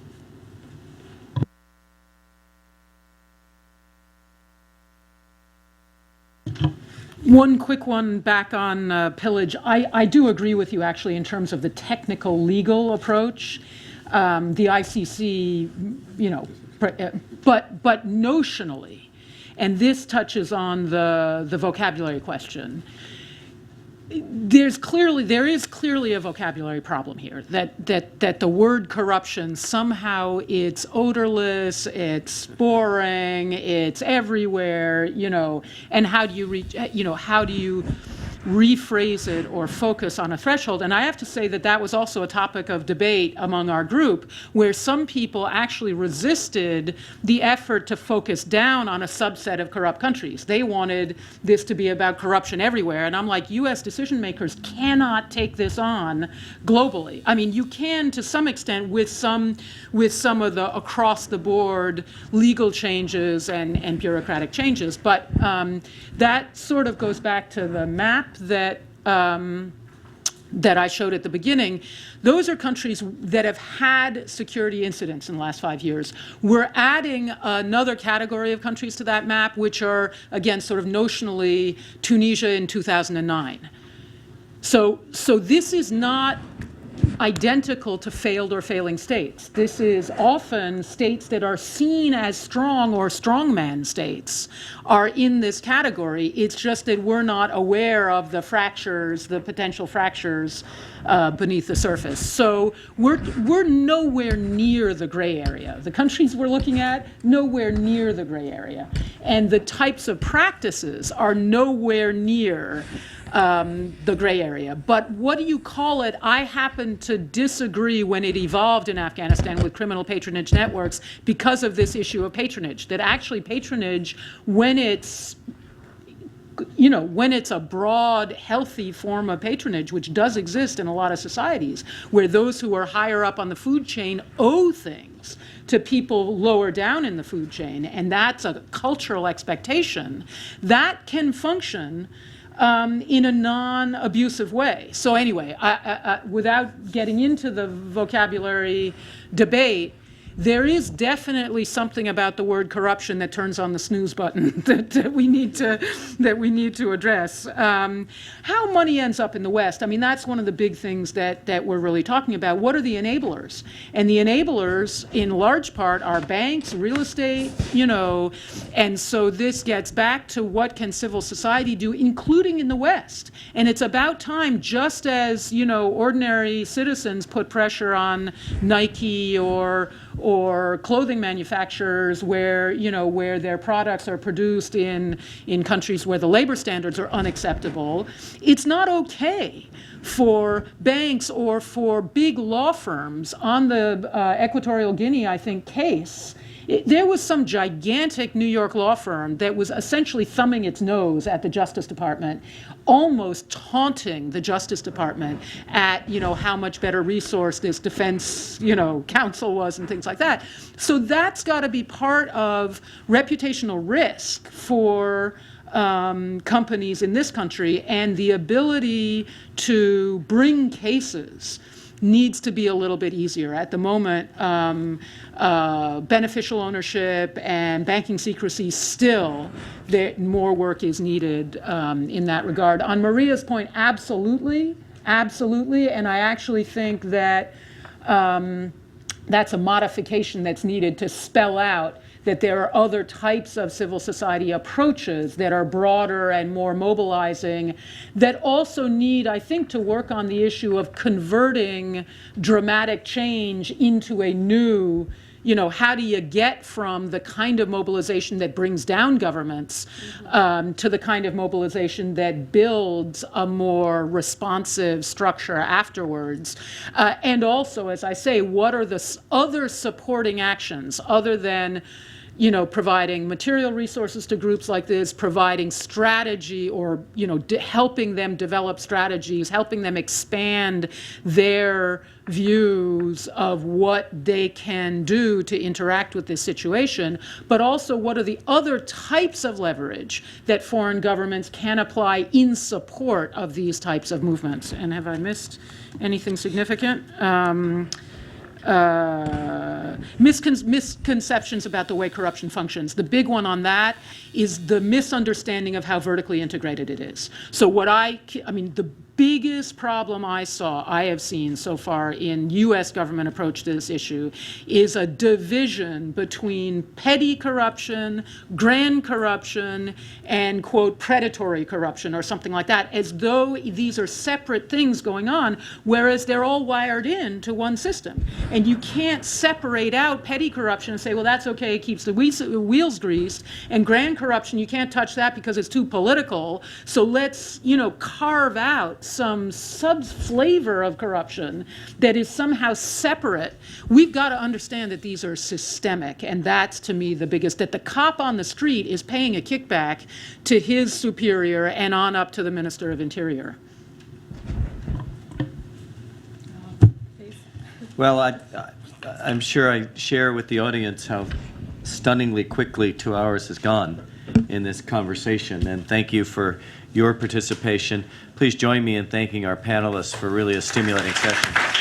One quick one back on pillage. I do agree with you, actually, in terms of the technical legal approach. The ICC, but notionally, and this touches on the vocabulary question. there is clearly a vocabulary problem here, that the word corruption, somehow it's odorless, it's boring, it's everywhere, and how do you rephrase it or focus on a threshold? And I have to say that was also a topic of debate among our group, where some people actually resisted the effort to focus down on a subset of corrupt countries. They wanted this to be about corruption everywhere. And I'm like, U.S. decision makers cannot take this on globally. I mean, you can to some extent with some of the across-the-board legal changes and bureaucratic changes. But that sort of goes back to the map that I showed at the beginning. Those are countries that have had security incidents in the last 5 years. We're adding another category of countries to that map, which are, again, sort of notionally Tunisia in 2009. So this is not identical to failed or failing states. This is often states that are seen as strong or strongman states are in this category. It's just that we're not aware of the fractures, the potential fractures beneath the surface. So we're nowhere near the gray area. The countries we're looking at, nowhere near the gray area. And the types of practices are nowhere near the gray area. But what do you call it? I happen to disagree when it evolved in Afghanistan with criminal patronage networks because of this issue of patronage, that actually patronage, when it's a broad, healthy form of patronage, which does exist in a lot of societies, where those who are higher up on the food chain owe things to people lower down in the food chain, and that's a cultural expectation, that can function in a non-abusive way. So anyway, without getting into the vocabulary debate, there is definitely something about the word corruption that turns on the snooze button that we need to address. How money ends up in the West, I mean, that's one of the big things that we're really talking about. What are the enablers? And the enablers, in large part, are banks, real estate, and so this gets back to what can civil society do, including in the West. And it's about time, just as, ordinary citizens put pressure on Nike or clothing manufacturers where their products are produced in countries where the labor standards are unacceptable. It's not okay for banks or for big law firms on the Equatorial Guinea, I think, case. There was some gigantic New York law firm that was essentially thumbing its nose at the Justice Department, almost taunting the Justice Department at, how much better resourced this defense, counsel was and things like that. So that's got to be part of reputational risk for companies in this country, and the ability to bring cases needs to be a little bit easier. At the moment, beneficial ownership and banking secrecy still, more work is needed in that regard. On Maria's point, absolutely, and I actually think that that's a modification that's needed to spell out that there are other types of civil society approaches that are broader and more mobilizing, that also need, I think, to work on the issue of converting dramatic change into a new, how do you get from the kind of mobilization that brings down governments to the kind of mobilization that builds a more responsive structure afterwards? And also, as I say, what are the other supporting actions other than providing material resources to groups like this, providing strategy or, helping them develop strategies, helping them expand their views of what they can do to interact with this situation, but also what are the other types of leverage that foreign governments can apply in support of these types of movements? And have I missed anything significant? Misconceptions about the way corruption functions. The big one on that is the misunderstanding of how vertically integrated it is. So the biggest problem I have seen so far in U.S. government approach to this issue is a division between petty corruption, grand corruption, and, quote, predatory corruption or something like that, as though these are separate things going on, whereas they're all wired into one system. And you can't separate out petty corruption and say, well, that's okay, it keeps the wheels greased, and grand corruption, you can't touch that because it's too political, so let's, carve out some sub-flavor of corruption that is somehow separate. We've got to understand that these are systemic, and that's, to me, the biggest, that the cop on the street is paying a kickback to his superior and on up to the Minister of Interior. Well, I'm sure I share with the audience how stunningly quickly 2 hours has gone in this conversation, and thank you for your participation. Please join me in thanking our panelists for really a stimulating session.